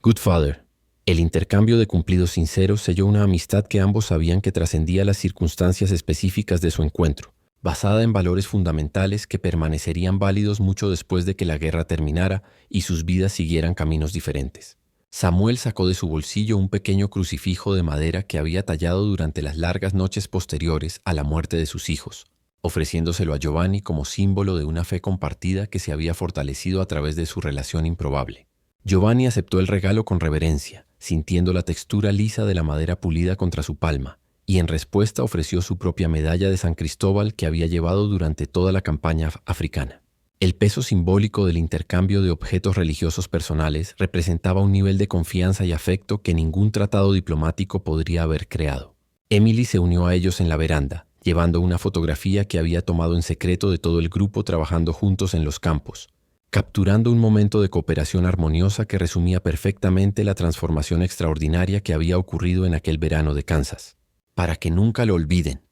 good father». El intercambio de cumplidos sinceros selló una amistad que ambos sabían que trascendía las circunstancias específicas de su encuentro, basada en valores fundamentales que permanecerían válidos mucho después de que la guerra terminara y sus vidas siguieran caminos diferentes. Samuel sacó de su bolsillo un pequeño crucifijo de madera que había tallado durante las largas noches posteriores a la muerte de sus hijos, ofreciéndoselo a Giovanni como símbolo de una fe compartida que se había fortalecido a través de su relación improbable. Giovanni aceptó el regalo con reverencia, sintiendo la textura lisa de la madera pulida contra su palma, y en respuesta ofreció su propia medalla de San Cristóbal que había llevado durante toda la campaña africana. El peso simbólico del intercambio de objetos religiosos personales representaba un nivel de confianza y afecto que ningún tratado diplomático podría haber creado. Emily se unió a ellos en la veranda, llevando una fotografía que había tomado en secreto de todo el grupo trabajando juntos en los campos, capturando un momento de cooperación armoniosa que resumía perfectamente la transformación extraordinaria que había ocurrido en aquel verano de Kansas. «Para que nunca lo olviden»,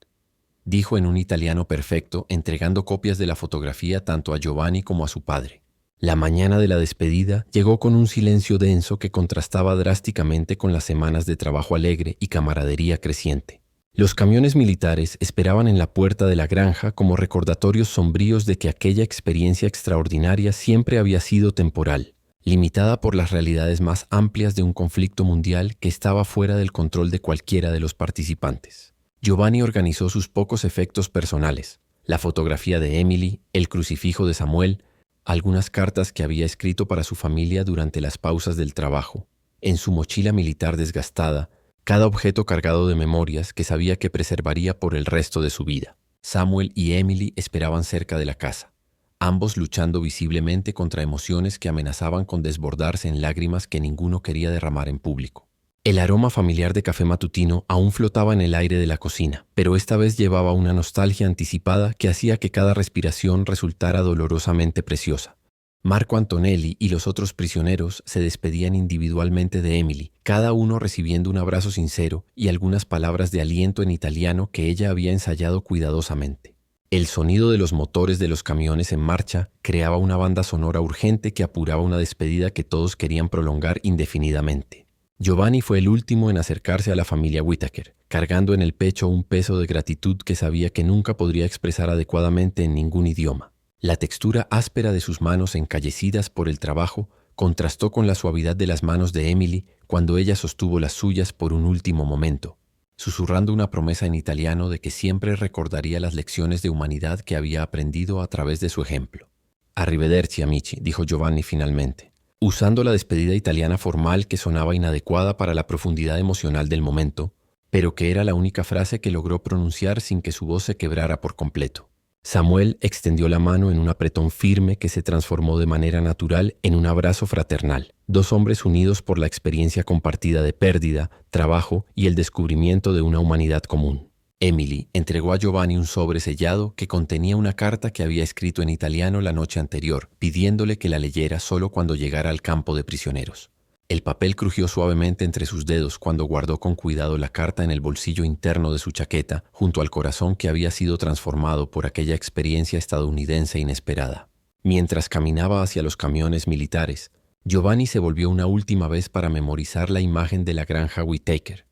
dijo en un italiano perfecto, entregando copias de la fotografía tanto a Giovanni como a su padre. La mañana de la despedida llegó con un silencio denso que contrastaba drásticamente con las semanas de trabajo alegre y camaradería creciente. Los camiones militares esperaban en la puerta de la granja como recordatorios sombríos de que aquella experiencia extraordinaria siempre había sido temporal, limitada por las realidades más amplias de un conflicto mundial que estaba fuera del control de cualquiera de los participantes. Giovanni organizó sus pocos efectos personales, la fotografía de Emily, el crucifijo de Samuel, algunas cartas que había escrito para su familia durante las pausas del trabajo. En su mochila militar desgastada, cada objeto cargado de memorias que sabía que preservaría por el resto de su vida. Samuel y Emily esperaban cerca de la casa, ambos luchando visiblemente contra emociones que amenazaban con desbordarse en lágrimas que ninguno quería derramar en público. El aroma familiar de café matutino aún flotaba en el aire de la cocina, pero esta vez llevaba una nostalgia anticipada que hacía que cada respiración resultara dolorosamente preciosa. Marco Antonelli y los otros prisioneros se despedían individualmente de Emily, cada uno recibiendo un abrazo sincero y algunas palabras de aliento en italiano que ella había ensayado cuidadosamente. El sonido de los motores de los camiones en marcha creaba una banda sonora urgente que apuraba una despedida que todos querían prolongar indefinidamente. Giovanni fue el último en acercarse a la familia Whittaker, cargando en el pecho un peso de gratitud que sabía que nunca podría expresar adecuadamente en ningún idioma. La textura áspera de sus manos encallecidas por el trabajo contrastó con la suavidad de las manos de Emily cuando ella sostuvo las suyas por un último momento, susurrando una promesa en italiano de que siempre recordaría las lecciones de humanidad que había aprendido a través de su ejemplo. «Arrivederci, amici», dijo Giovanni finalmente, usando la despedida italiana formal que sonaba inadecuada para la profundidad emocional del momento, pero que era la única frase que logró pronunciar sin que su voz se quebrara por completo. Samuel extendió la mano en un apretón firme que se transformó de manera natural en un abrazo fraternal. 2 hombres unidos por la experiencia compartida de pérdida, trabajo y el descubrimiento de una humanidad común. Emily entregó a Giovanni un sobre sellado que contenía una carta que había escrito en italiano la noche anterior, pidiéndole que la leyera solo cuando llegara al campo de prisioneros. El papel crujió suavemente entre sus dedos cuando guardó con cuidado la carta en el bolsillo interno de su chaqueta, junto al corazón que había sido transformado por aquella experiencia estadounidense inesperada. Mientras caminaba hacia los camiones militares, Giovanni se volvió una última vez para memorizar la imagen de la granja Whittaker,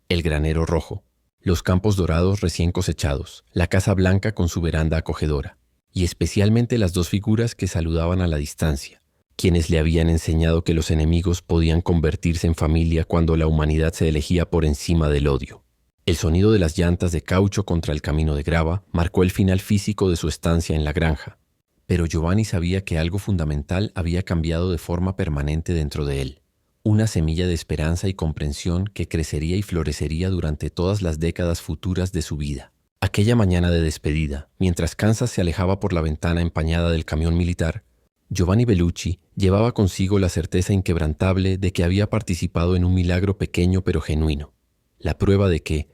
el granero rojo, los campos dorados recién cosechados, la casa blanca con su veranda acogedora, y especialmente las 2 figuras que saludaban a la distancia, quienes le habían enseñado que los enemigos podían convertirse en familia cuando la humanidad se elegía por encima del odio. El sonido de las llantas de caucho contra el camino de grava marcó el final físico de su estancia en la granja, pero Giovanni sabía que algo fundamental había cambiado de forma permanente dentro de él, una semilla de esperanza y comprensión que crecería y florecería durante todas las décadas futuras de su vida. Aquella mañana de despedida, mientras Kansas se alejaba por la ventana empañada del camión militar, Giovanni Bellucci llevaba consigo la certeza inquebrantable de que había participado en un milagro pequeño pero genuino, la prueba de que,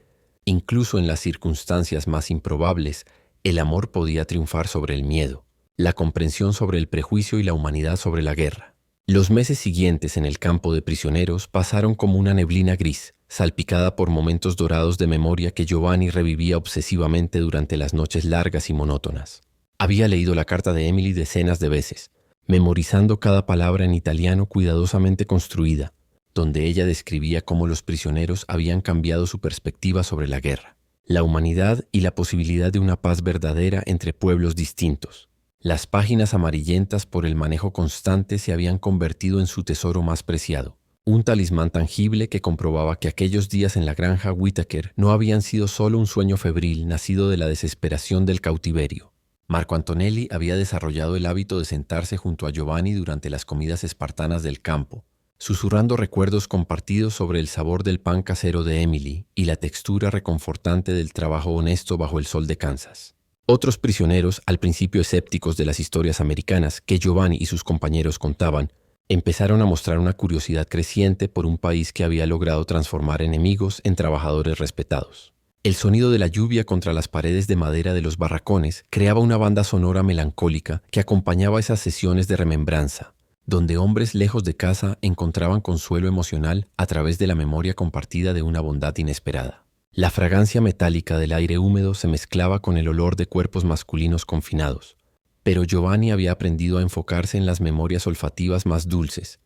incluso en las circunstancias más improbables, el amor podía triunfar sobre el miedo, la comprensión sobre el prejuicio y la humanidad sobre la guerra. Los meses siguientes en el campo de prisioneros pasaron como una neblina gris, salpicada por momentos dorados de memoria que Giovanni revivía obsesivamente durante las noches largas y monótonas. Había leído la carta de Emily decenas de veces, memorizando cada palabra en italiano cuidadosamente construida, donde ella describía cómo los prisioneros habían cambiado su perspectiva sobre la guerra, la humanidad y la posibilidad de una paz verdadera entre pueblos distintos. Las páginas amarillentas por el manejo constante se habían convertido en su tesoro más preciado, un talismán tangible que comprobaba que aquellos días en la granja Whittaker no habían sido solo un sueño febril nacido de la desesperación del cautiverio. Marco Antonelli había desarrollado el hábito de sentarse junto a Giovanni durante las comidas espartanas del campo, susurrando recuerdos compartidos sobre el sabor del pan casero de Emily y la textura reconfortante del trabajo honesto bajo el sol de Kansas. Otros prisioneros, al principio escépticos de las historias americanas que Giovanni y sus compañeros contaban, empezaron a mostrar una curiosidad creciente por un país que había logrado transformar enemigos en trabajadores respetados. El sonido de la lluvia contra las paredes de madera de los barracones creaba una banda sonora melancólica que acompañaba esas sesiones de remembranza, donde hombres lejos de casa encontraban consuelo emocional a través de la memoria compartida de una bondad inesperada. La fragancia metálica del aire húmedo se mezclaba con el olor de cuerpos masculinos confinados, pero Giovanni había aprendido a enfocarse en las memorias olfativas más dulces,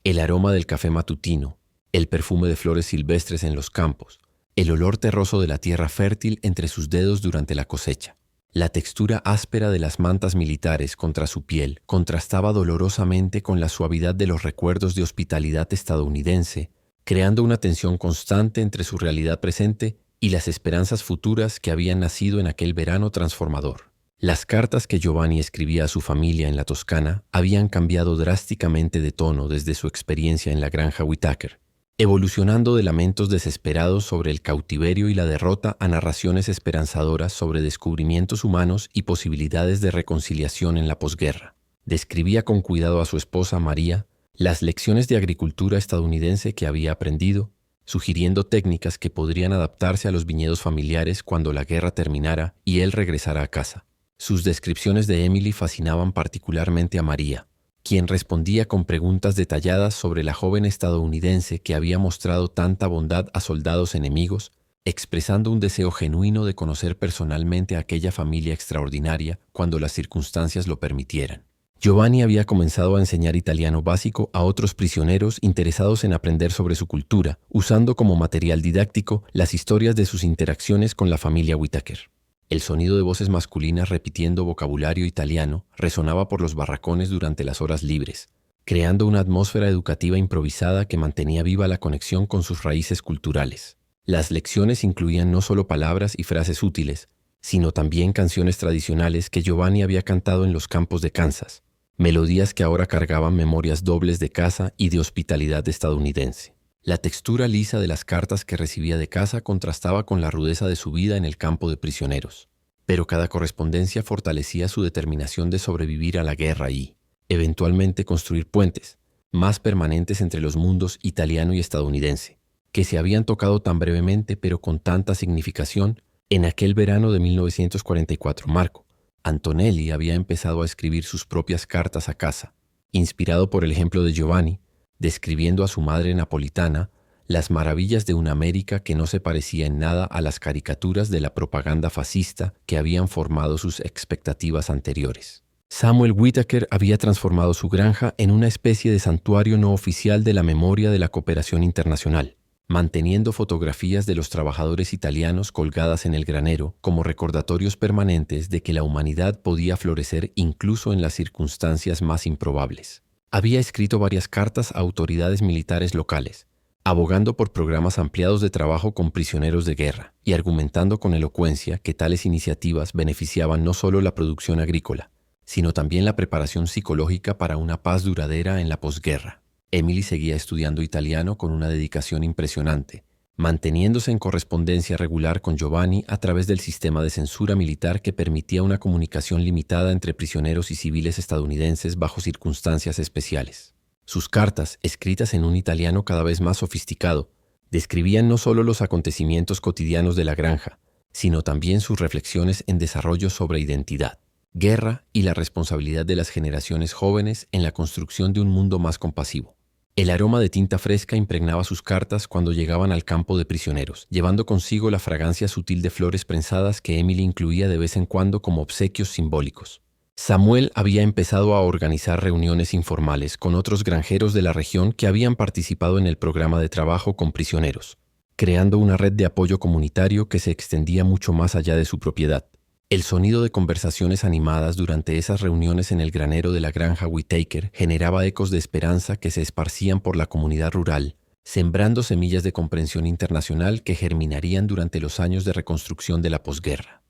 el aroma del café matutino, el perfume de flores silvestres en los campos, el olor terroso de la tierra fértil entre sus dedos durante la cosecha. La textura áspera de las mantas militares contra su piel contrastaba dolorosamente con la suavidad de los recuerdos de hospitalidad estadounidense, creando una tensión constante entre su realidad presente y las esperanzas futuras que habían nacido en aquel verano transformador. Las cartas que Giovanni escribía a su familia en la Toscana habían cambiado drásticamente de tono desde su experiencia en la granja Whittaker, evolucionando de lamentos desesperados sobre el cautiverio y la derrota a narraciones esperanzadoras sobre descubrimientos humanos y posibilidades de reconciliación en la posguerra. Describía con cuidado a su esposa María las lecciones de agricultura estadounidense que había aprendido, sugiriendo técnicas que podrían adaptarse a los viñedos familiares cuando la guerra terminara y él regresara a casa. Sus descripciones de Emily fascinaban particularmente a María, quien respondía con preguntas detalladas sobre la joven estadounidense que había mostrado tanta bondad a soldados enemigos, expresando un deseo genuino de conocer personalmente a aquella familia extraordinaria cuando las circunstancias lo permitieran. Giovanni había comenzado a enseñar italiano básico a otros prisioneros interesados en aprender sobre su cultura, usando como material didáctico las historias de sus interacciones con la familia Whittaker. El sonido de voces masculinas repitiendo vocabulario italiano resonaba por los barracones durante las horas libres, creando una atmósfera educativa improvisada que mantenía viva la conexión con sus raíces culturales. Las lecciones incluían no solo palabras y frases útiles, sino también canciones tradicionales que Giovanni había cantado en los campos de Kansas, melodías que ahora cargaban memorias dobles de casa y de hospitalidad estadounidense. La textura lisa de las cartas que recibía de casa contrastaba con la rudeza de su vida en el campo de prisioneros, pero cada correspondencia fortalecía su determinación de sobrevivir a la guerra y, eventualmente, construir puentes, más permanentes entre los mundos italiano y estadounidense, que se habían tocado tan brevemente pero con tanta significación en aquel verano de 1944. Marco Antonelli había empezado a escribir sus propias cartas a casa, inspirado por el ejemplo de Giovanni, describiendo a su madre napolitana las maravillas de una América que no se parecía en nada a las caricaturas de la propaganda fascista que habían formado sus expectativas anteriores. Samuel Whittaker había transformado su granja en una especie de santuario no oficial de la memoria de la cooperación internacional, manteniendo fotografías de los trabajadores italianos colgadas en el granero como recordatorios permanentes de que la humanidad podía florecer incluso en las circunstancias más improbables. Había escrito varias cartas a autoridades militares locales, abogando por programas ampliados de trabajo con prisioneros de guerra y argumentando con elocuencia que tales iniciativas beneficiaban no solo la producción agrícola, sino también la preparación psicológica para una paz duradera en la posguerra. Emily seguía estudiando italiano con una dedicación impresionante, manteniéndose en correspondencia regular con Giovanni a través del sistema de censura militar que permitía una comunicación limitada entre prisioneros y civiles estadounidenses bajo circunstancias especiales. Sus cartas, escritas en un italiano cada vez más sofisticado, describían no solo los acontecimientos cotidianos de la granja, sino también sus reflexiones en desarrollo sobre identidad, guerra y la responsabilidad de las generaciones jóvenes en la construcción de un mundo más compasivo. El aroma de tinta fresca impregnaba sus cartas cuando llegaban al campo de prisioneros, llevando consigo la fragancia sutil de flores prensadas que Emily incluía de vez en cuando como obsequios simbólicos. Samuel había empezado a organizar reuniones informales con otros granjeros de la región que habían participado en el programa de trabajo con prisioneros, creando una red de apoyo comunitario que se extendía mucho más allá de su propiedad. El sonido de conversaciones animadas durante esas reuniones en el granero de la granja Whitaker generaba ecos de esperanza que se esparcían por la comunidad rural, sembrando semillas de comprensión internacional que germinarían durante los años de reconstrucción de la posguerra.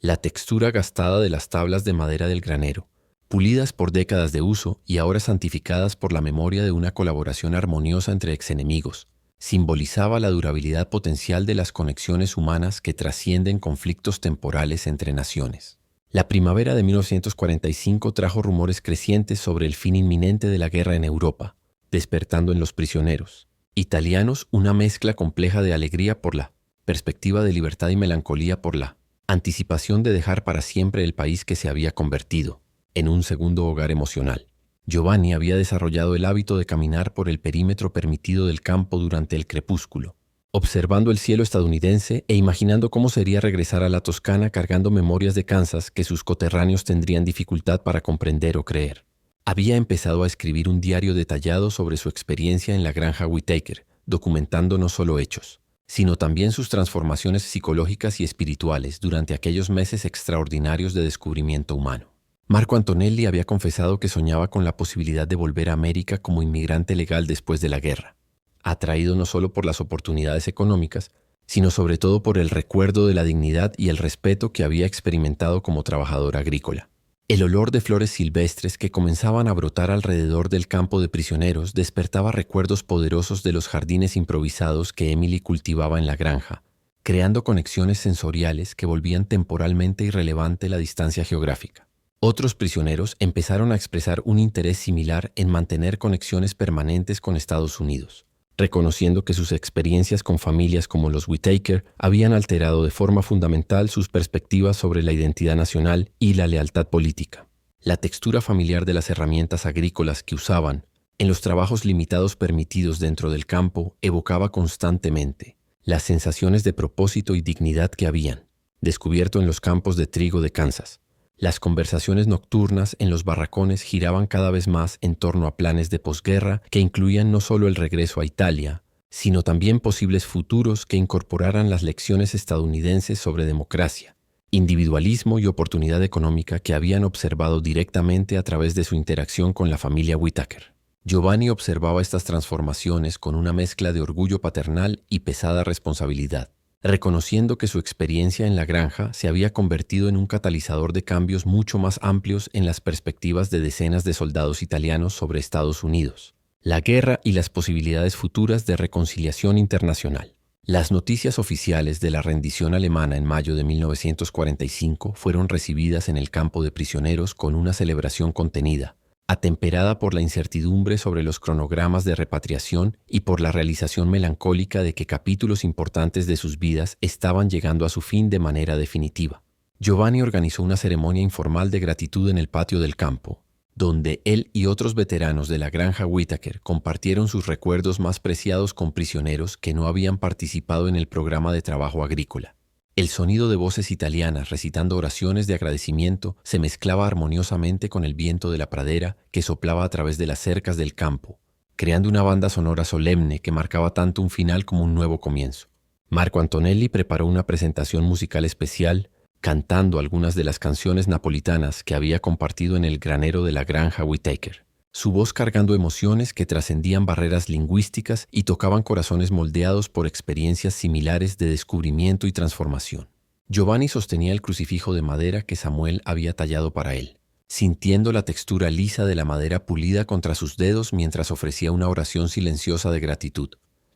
La textura gastada de las tablas de madera del granero, pulidas por décadas de uso y ahora santificadas por la memoria de una colaboración armoniosa entre exenemigos, simbolizaba la durabilidad potencial de las conexiones humanas que trascienden conflictos temporales entre naciones. La primavera de 1945 trajo rumores crecientes sobre el fin inminente de la guerra en Europa, despertando en los prisioneros italianos una mezcla compleja de alegría por la perspectiva de libertad y melancolía por la anticipación de dejar para siempre el país que se había convertido en un segundo hogar emocional. Giovanni había desarrollado el hábito de caminar por el perímetro permitido del campo durante el crepúsculo, observando el cielo estadounidense e imaginando cómo sería regresar a la Toscana cargando memorias de Kansas que sus coterráneos tendrían dificultad para comprender o creer. Había empezado a escribir un diario detallado sobre su experiencia en la granja Whitaker, documentando no solo hechos, sino también sus transformaciones psicológicas y espirituales durante aquellos meses extraordinarios de descubrimiento humano. Marco Antonelli había confesado que soñaba con la posibilidad de volver a América como inmigrante legal después de la guerra, atraído no solo por las oportunidades económicas, sino sobre todo por el recuerdo de la dignidad y el respeto que había experimentado como trabajador agrícola. El olor de flores silvestres que comenzaban a brotar alrededor del campo de prisioneros despertaba recuerdos poderosos de los jardines improvisados que Emily cultivaba en la granja, creando conexiones sensoriales que volvían temporalmente irrelevante la distancia geográfica. Otros prisioneros empezaron a expresar un interés similar en mantener conexiones permanentes con Estados Unidos, reconociendo que sus experiencias con familias como los Whitaker habían alterado de forma fundamental sus perspectivas sobre la identidad nacional y la lealtad política. La textura familiar de las herramientas agrícolas que usaban en los trabajos limitados permitidos dentro del campo evocaba constantemente las sensaciones de propósito y dignidad que habían descubierto en los campos de trigo de Kansas. Las conversaciones nocturnas en los barracones giraban cada vez más en torno a planes de posguerra que incluían no solo el regreso a Italia, sino también posibles futuros que incorporaran las lecciones estadounidenses sobre democracia, individualismo y oportunidad económica que habían observado directamente a través de su interacción con la familia Whitaker. Giovanni observaba estas transformaciones con una mezcla de orgullo paternal y pesada responsabilidad, reconociendo que su experiencia en la granja se había convertido en un catalizador de cambios mucho más amplios en las perspectivas de decenas de soldados italianos sobre Estados Unidos, la guerra y las posibilidades futuras de reconciliación internacional. Las noticias oficiales de la rendición alemana en mayo de 1945 fueron recibidas en el campo de prisioneros con una celebración contenida, atemperada por la incertidumbre sobre los cronogramas de repatriación y por la realización melancólica de que capítulos importantes de sus vidas estaban llegando a su fin de manera definitiva. Giovanni organizó una ceremonia informal de gratitud en el patio del campo, donde él y otros veteranos de la granja Whitaker compartieron sus recuerdos más preciados con prisioneros que no habían participado en el programa de trabajo agrícola. El sonido de voces italianas recitando oraciones de agradecimiento se mezclaba armoniosamente con el viento de la pradera que soplaba a través de las cercas del campo, creando una banda sonora solemne que marcaba tanto un final como un nuevo comienzo. Marco Antonelli preparó una presentación musical especial, cantando algunas de las canciones napolitanas que había compartido en el granero de la granja Whitaker. su voz cargando emociones que trascendían barreras lingüísticas y tocaban corazones moldeados por experiencias similares de descubrimiento y transformación. Giovanni sostenía el crucifijo de madera que Samuel había tallado para él, sintiendo la textura lisa de la madera pulida contra sus dedos mientras ofrecía una oración silenciosa de gratitud,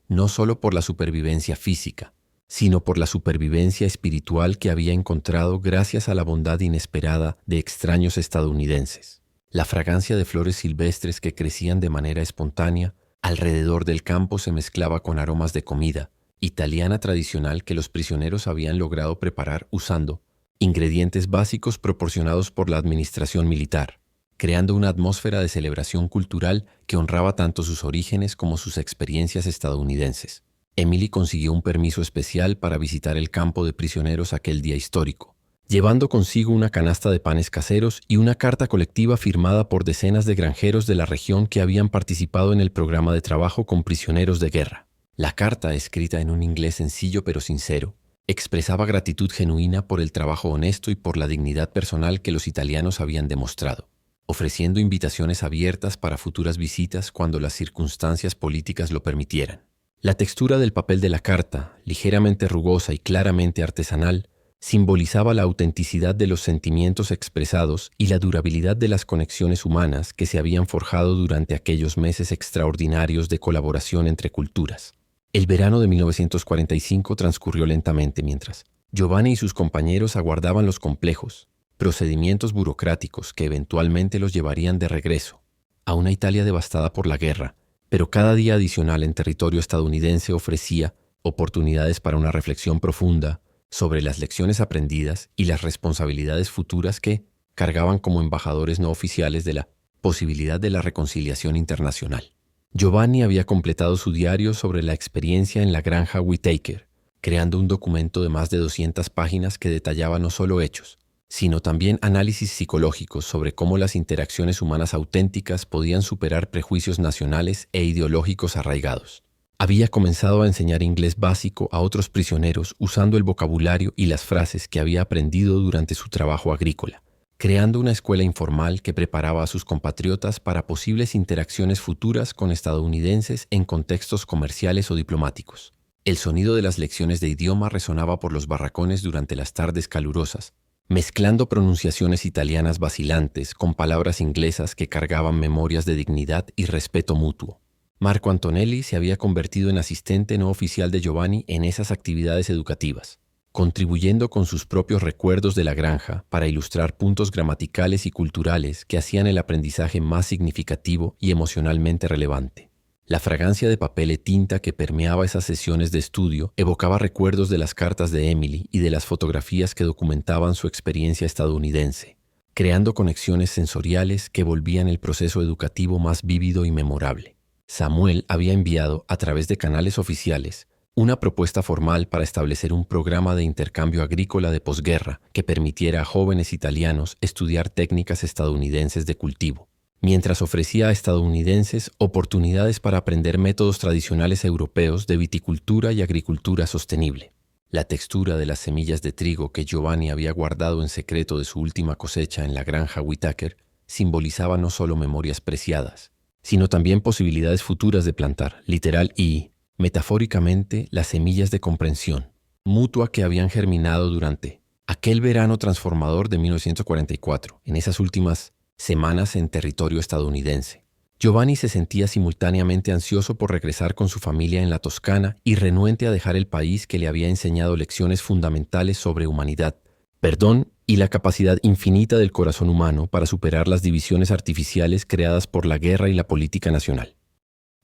no solo por la supervivencia física, sino por la supervivencia espiritual que había encontrado gracias a la bondad inesperada de extraños estadounidenses. La fragancia de flores silvestres que crecían de manera espontánea alrededor del campo se mezclaba con aromas de comida italiana tradicional que los prisioneros habían logrado preparar usando ingredientes básicos proporcionados por la administración militar, creando una atmósfera de celebración cultural que honraba tanto sus orígenes como sus experiencias estadounidenses. Emily consiguió un permiso especial para visitar el campo de prisioneros aquel día histórico, llevando consigo una canasta de panes caseros y una carta colectiva firmada por decenas de granjeros de la región que habían participado en el programa de trabajo con prisioneros de guerra. La carta, escrita en un inglés sencillo pero sincero, expresaba gratitud genuina por el trabajo honesto y por la dignidad personal que los italianos habían demostrado, ofreciendo invitaciones abiertas para futuras visitas cuando las circunstancias políticas lo permitieran. La textura del papel de la carta, ligeramente rugosa y claramente artesanal, simbolizaba la autenticidad de los sentimientos expresados y la durabilidad de las conexiones humanas que se habían forjado durante aquellos meses extraordinarios de colaboración entre culturas. El verano de 1945 transcurrió lentamente mientras Giovanni y sus compañeros aguardaban los complejos procedimientos burocráticos que eventualmente los llevarían de regreso a una Italia devastada por la guerra, pero cada día adicional en territorio estadounidense ofrecía oportunidades para una reflexión profunda sobre las lecciones aprendidas y las responsabilidades futuras que cargaban como embajadores no oficiales de la posibilidad de la reconciliación internacional. Giovanni había completado su diario sobre la experiencia en la granja Whitaker, creando un documento de más de 200 páginas que detallaba no solo hechos, sino también análisis psicológicos sobre cómo las interacciones humanas auténticas podían superar prejuicios nacionales e ideológicos arraigados. Había comenzado a enseñar inglés básico a otros prisioneros usando el vocabulario y las frases que había aprendido durante su trabajo agrícola, creando una escuela informal que preparaba a sus compatriotas para posibles interacciones futuras con estadounidenses en contextos comerciales o diplomáticos. El sonido de las lecciones de idioma resonaba por los barracones durante las tardes calurosas, mezclando pronunciaciones italianas vacilantes con palabras inglesas que cargaban memorias de dignidad y respeto mutuo. Marco Antonelli se había convertido en asistente no oficial de Giovanni en esas actividades educativas, contribuyendo con sus propios recuerdos de la granja para ilustrar puntos gramaticales y culturales que hacían el aprendizaje más significativo y emocionalmente relevante. La fragancia de papel y tinta que permeaba esas sesiones de estudio evocaba recuerdos de las cartas de Emily y de las fotografías que documentaban su experiencia estadounidense, creando conexiones sensoriales que volvían el proceso educativo más vívido y memorable. Samuel había enviado, a través de canales oficiales, una propuesta formal para establecer un programa de intercambio agrícola de posguerra que permitiera a jóvenes italianos estudiar técnicas estadounidenses de cultivo, mientras ofrecía a estadounidenses oportunidades para aprender métodos tradicionales europeos de viticultura y agricultura sostenible. La textura de las semillas de trigo que Giovanni había guardado en secreto de su última cosecha en la granja Whitaker simbolizaba no solo memorias preciadas, sino también posibilidades futuras de plantar, literal y metafóricamente, las semillas de comprensión mutua que habían germinado durante aquel verano transformador de 1944, en esas últimas semanas en territorio estadounidense. Giovanni se sentía simultáneamente ansioso por regresar con su familia en la Toscana y renuente a dejar el país que le había enseñado lecciones fundamentales sobre humanidad, perdón y la capacidad infinita del corazón humano para superar las divisiones artificiales creadas por la guerra y la política nacional.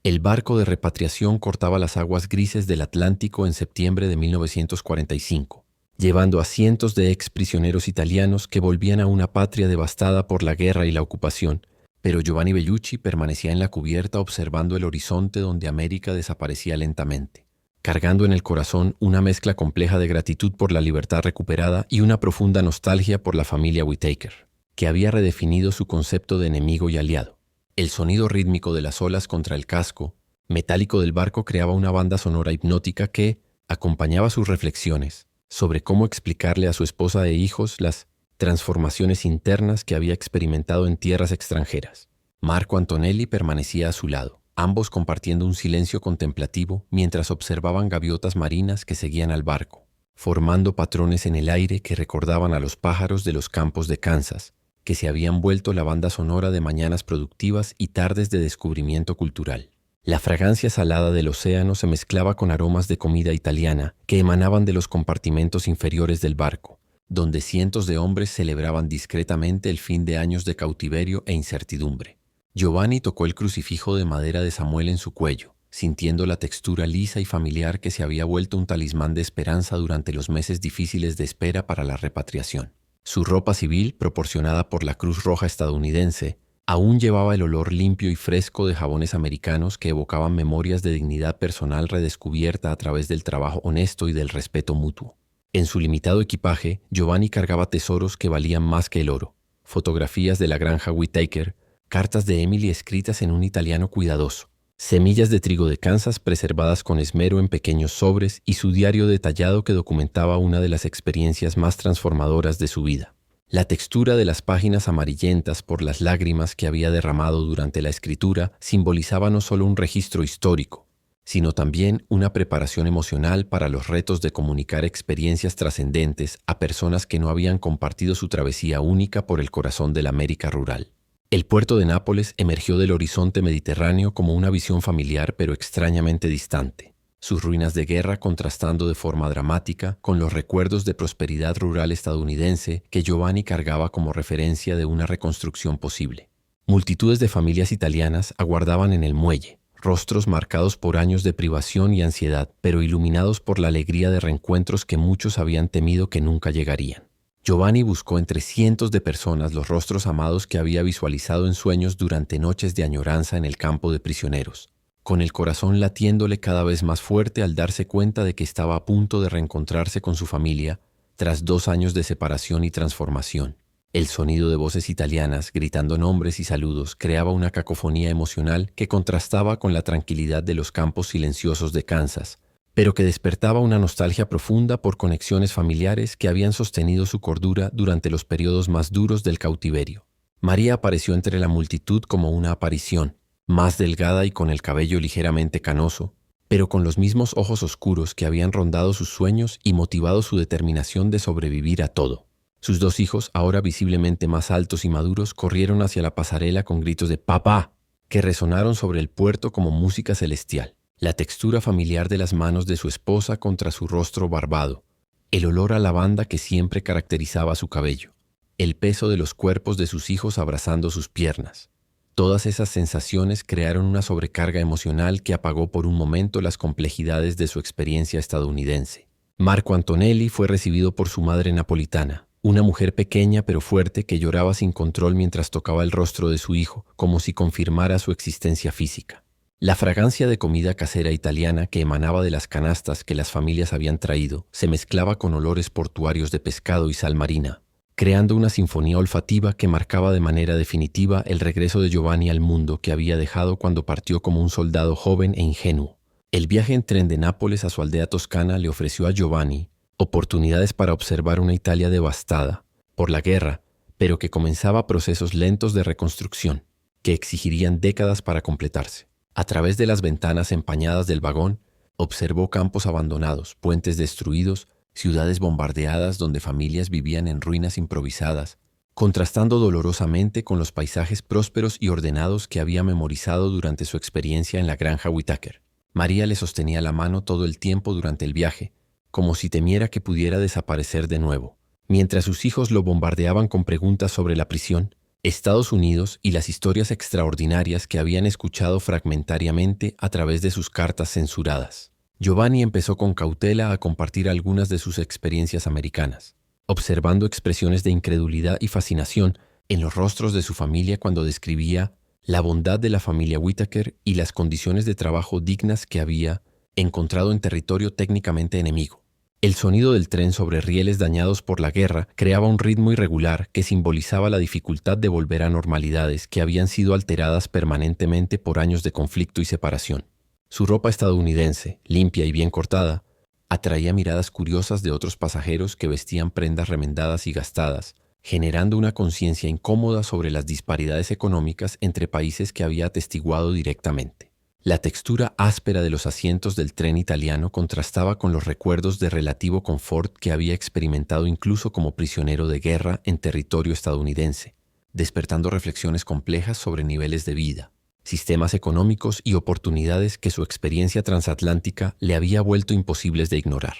El barco de repatriación cortaba las aguas grises del Atlántico en septiembre de 1945, llevando a cientos de exprisioneros italianos que volvían a una patria devastada por la guerra y la ocupación, pero Giovanni Bellucci permanecía en la cubierta observando el horizonte donde América desaparecía lentamente, cargando en el corazón una mezcla compleja de gratitud por la libertad recuperada y una profunda nostalgia por la familia Whitaker, que había redefinido su concepto de enemigo y aliado. El sonido rítmico de las olas contra el casco metálico del barco creaba una banda sonora hipnótica que acompañaba sus reflexiones sobre cómo explicarle a su esposa e hijos las transformaciones internas que había experimentado en tierras extranjeras. Marco Antonelli permanecía a su lado, ambos compartiendo un silencio contemplativo mientras observaban gaviotas marinas que seguían al barco, formando patrones en el aire que recordaban a los pájaros de los campos de Kansas, que se habían vuelto la banda sonora de mañanas productivas y tardes de descubrimiento cultural. La fragancia salada del océano se mezclaba con aromas de comida italiana que emanaban de los compartimentos inferiores del barco, donde cientos de hombres celebraban discretamente el fin de años de cautiverio e incertidumbre. Giovanni tocó el crucifijo de madera de Samuel en su cuello, sintiendo la textura lisa y familiar que se había vuelto un talismán de esperanza durante los meses difíciles de espera para la repatriación. Su ropa civil, proporcionada por la Cruz Roja estadounidense, aún llevaba el olor limpio y fresco de jabones americanos que evocaban memorias de dignidad personal redescubierta a través del trabajo honesto y del respeto mutuo. En su limitado equipaje, Giovanni cargaba tesoros que valían más que el oro: fotografías de la granja Whittaker, cartas de Emily escritas en un italiano cuidadoso, semillas de trigo de Kansas preservadas con esmero en pequeños sobres y su diario detallado que documentaba una de las experiencias más transformadoras de su vida. La textura de las páginas amarillentas por las lágrimas que había derramado durante la escritura simbolizaba no solo un registro histórico, sino también una preparación emocional para los retos de comunicar experiencias trascendentes a personas que no habían compartido su travesía única por el corazón de la América rural. El puerto de Nápoles emergió del horizonte mediterráneo como una visión familiar pero extrañamente distante, sus ruinas de guerra contrastando de forma dramática con los recuerdos de prosperidad rural estadounidense que Giovanni cargaba como referencia de una reconstrucción posible. Multitudes de familias italianas aguardaban en el muelle, rostros marcados por años de privación y ansiedad, pero iluminados por la alegría de reencuentros que muchos habían temido que nunca llegarían. Giovanni buscó entre cientos de personas los rostros amados que había visualizado en sueños durante noches de añoranza en el campo de prisioneros, con el corazón latiéndole cada vez más fuerte al darse cuenta de que estaba a punto de reencontrarse con su familia tras 2 años de separación y transformación. El sonido de voces italianas gritando nombres y saludos creaba una cacofonía emocional que contrastaba con la tranquilidad de los campos silenciosos de Kansas, pero que despertaba una nostalgia profunda por conexiones familiares que habían sostenido su cordura durante los periodos más duros del cautiverio. María apareció entre la multitud como una aparición, más delgada y con el cabello ligeramente canoso, pero con los mismos ojos oscuros que habían rondado sus sueños y motivado su determinación de sobrevivir a todo. Sus 2 hijos, ahora visiblemente más altos y maduros, corrieron hacia la pasarela con gritos de ¡papá!, que resonaron sobre el puerto como música celestial. La textura familiar de las manos de su esposa contra su rostro barbado, el olor a lavanda que siempre caracterizaba su cabello, el peso de los cuerpos de sus hijos abrazando sus piernas. Todas esas sensaciones crearon una sobrecarga emocional que apagó por un momento las complejidades de su experiencia estadounidense. Marco Antonelli fue recibido por su madre napolitana, una mujer pequeña pero fuerte que lloraba sin control mientras tocaba el rostro de su hijo, como si confirmara su existencia física. La fragancia de comida casera italiana que emanaba de las canastas que las familias habían traído se mezclaba con olores portuarios de pescado y sal marina, creando una sinfonía olfativa que marcaba de manera definitiva el regreso de Giovanni al mundo que había dejado cuando partió como un soldado joven e ingenuo. El viaje en tren de Nápoles a su aldea toscana le ofreció a Giovanni oportunidades para observar una Italia devastada por la guerra, pero que comenzaba procesos lentos de reconstrucción, que exigirían décadas para completarse. A través de las ventanas empañadas del vagón, observó campos abandonados, puentes destruidos, ciudades bombardeadas donde familias vivían en ruinas improvisadas, contrastando dolorosamente con los paisajes prósperos y ordenados que había memorizado durante su experiencia en la granja Whittaker. María le sostenía la mano todo el tiempo durante el viaje, como si temiera que pudiera desaparecer de nuevo. Mientras sus hijos lo bombardeaban con preguntas sobre la prisión, Estados Unidos y las historias extraordinarias que habían escuchado fragmentariamente a través de sus cartas censuradas. Giovanni empezó con cautela a compartir algunas de sus experiencias americanas, observando expresiones de incredulidad y fascinación en los rostros de su familia cuando describía la bondad de la familia Whittaker y las condiciones de trabajo dignas que había encontrado en territorio técnicamente enemigo. El sonido del tren sobre rieles dañados por la guerra creaba un ritmo irregular que simbolizaba la dificultad de volver a normalidades que habían sido alteradas permanentemente por años de conflicto y separación. Su ropa estadounidense, limpia y bien cortada, atraía miradas curiosas de otros pasajeros que vestían prendas remendadas y gastadas, generando una conciencia incómoda sobre las disparidades económicas entre países que había atestiguado directamente. La textura áspera de los asientos del tren italiano contrastaba con los recuerdos de relativo confort que había experimentado incluso como prisionero de guerra en territorio estadounidense, despertando reflexiones complejas sobre niveles de vida, sistemas económicos y oportunidades que su experiencia transatlántica le había vuelto imposibles de ignorar.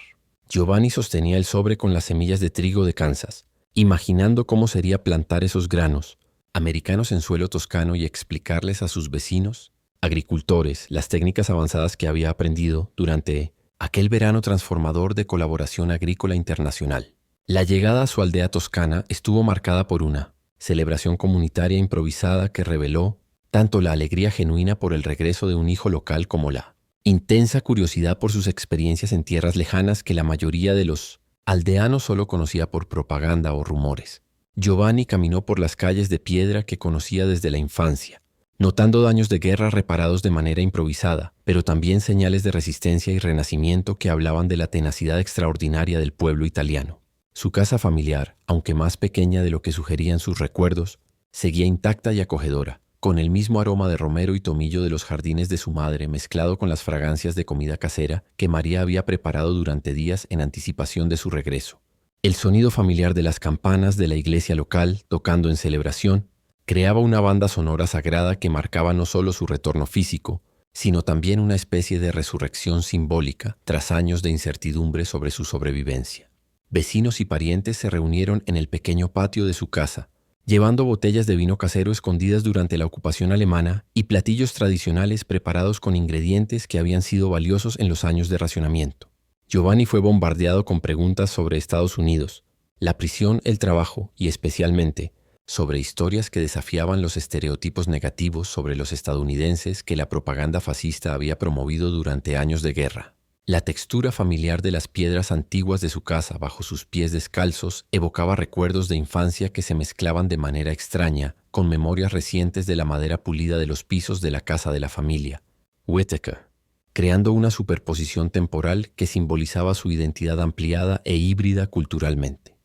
Giovanni sostenía el sobre con las semillas de trigo de Kansas, imaginando cómo sería plantar esos granos, americanos en suelo toscano, y explicarles a sus vecinos, agricultores, las técnicas avanzadas que había aprendido durante aquel verano transformador de colaboración agrícola internacional. La llegada a su aldea toscana estuvo marcada por una celebración comunitaria improvisada que reveló tanto la alegría genuina por el regreso de un hijo local como la intensa curiosidad por sus experiencias en tierras lejanas que la mayoría de los aldeanos solo conocía por propaganda o rumores. Giovanni caminó por las calles de piedra que conocía desde la infancia, notando daños de guerra reparados de manera improvisada, pero también señales de resistencia y renacimiento que hablaban de la tenacidad extraordinaria del pueblo italiano. Su casa familiar, aunque más pequeña de lo que sugerían sus recuerdos, seguía intacta y acogedora, con el mismo aroma de romero y tomillo de los jardines de su madre mezclado con las fragancias de comida casera que María había preparado durante días en anticipación de su regreso. El sonido familiar de las campanas de la iglesia local, tocando en celebración, creaba una banda sonora sagrada que marcaba no solo su retorno físico, sino también una especie de resurrección simbólica tras años de incertidumbre sobre su sobrevivencia. Vecinos y parientes se reunieron en el pequeño patio de su casa, llevando botellas de vino casero escondidas durante la ocupación alemana y platillos tradicionales preparados con ingredientes que habían sido valiosos en los años de racionamiento. Giovanni fue bombardeado con preguntas sobre Estados Unidos, la prisión, el trabajo y especialmente sobre historias que desafiaban los estereotipos negativos sobre los estadounidenses que la propaganda fascista había promovido durante años de guerra. La textura familiar de las piedras antiguas de su casa bajo sus pies descalzos evocaba recuerdos de infancia que se mezclaban de manera extraña con memorias recientes de la madera pulida de los pisos de la casa de la familia, Whittaker, creando una superposición temporal que simbolizaba su identidad ampliada e híbrida culturalmente.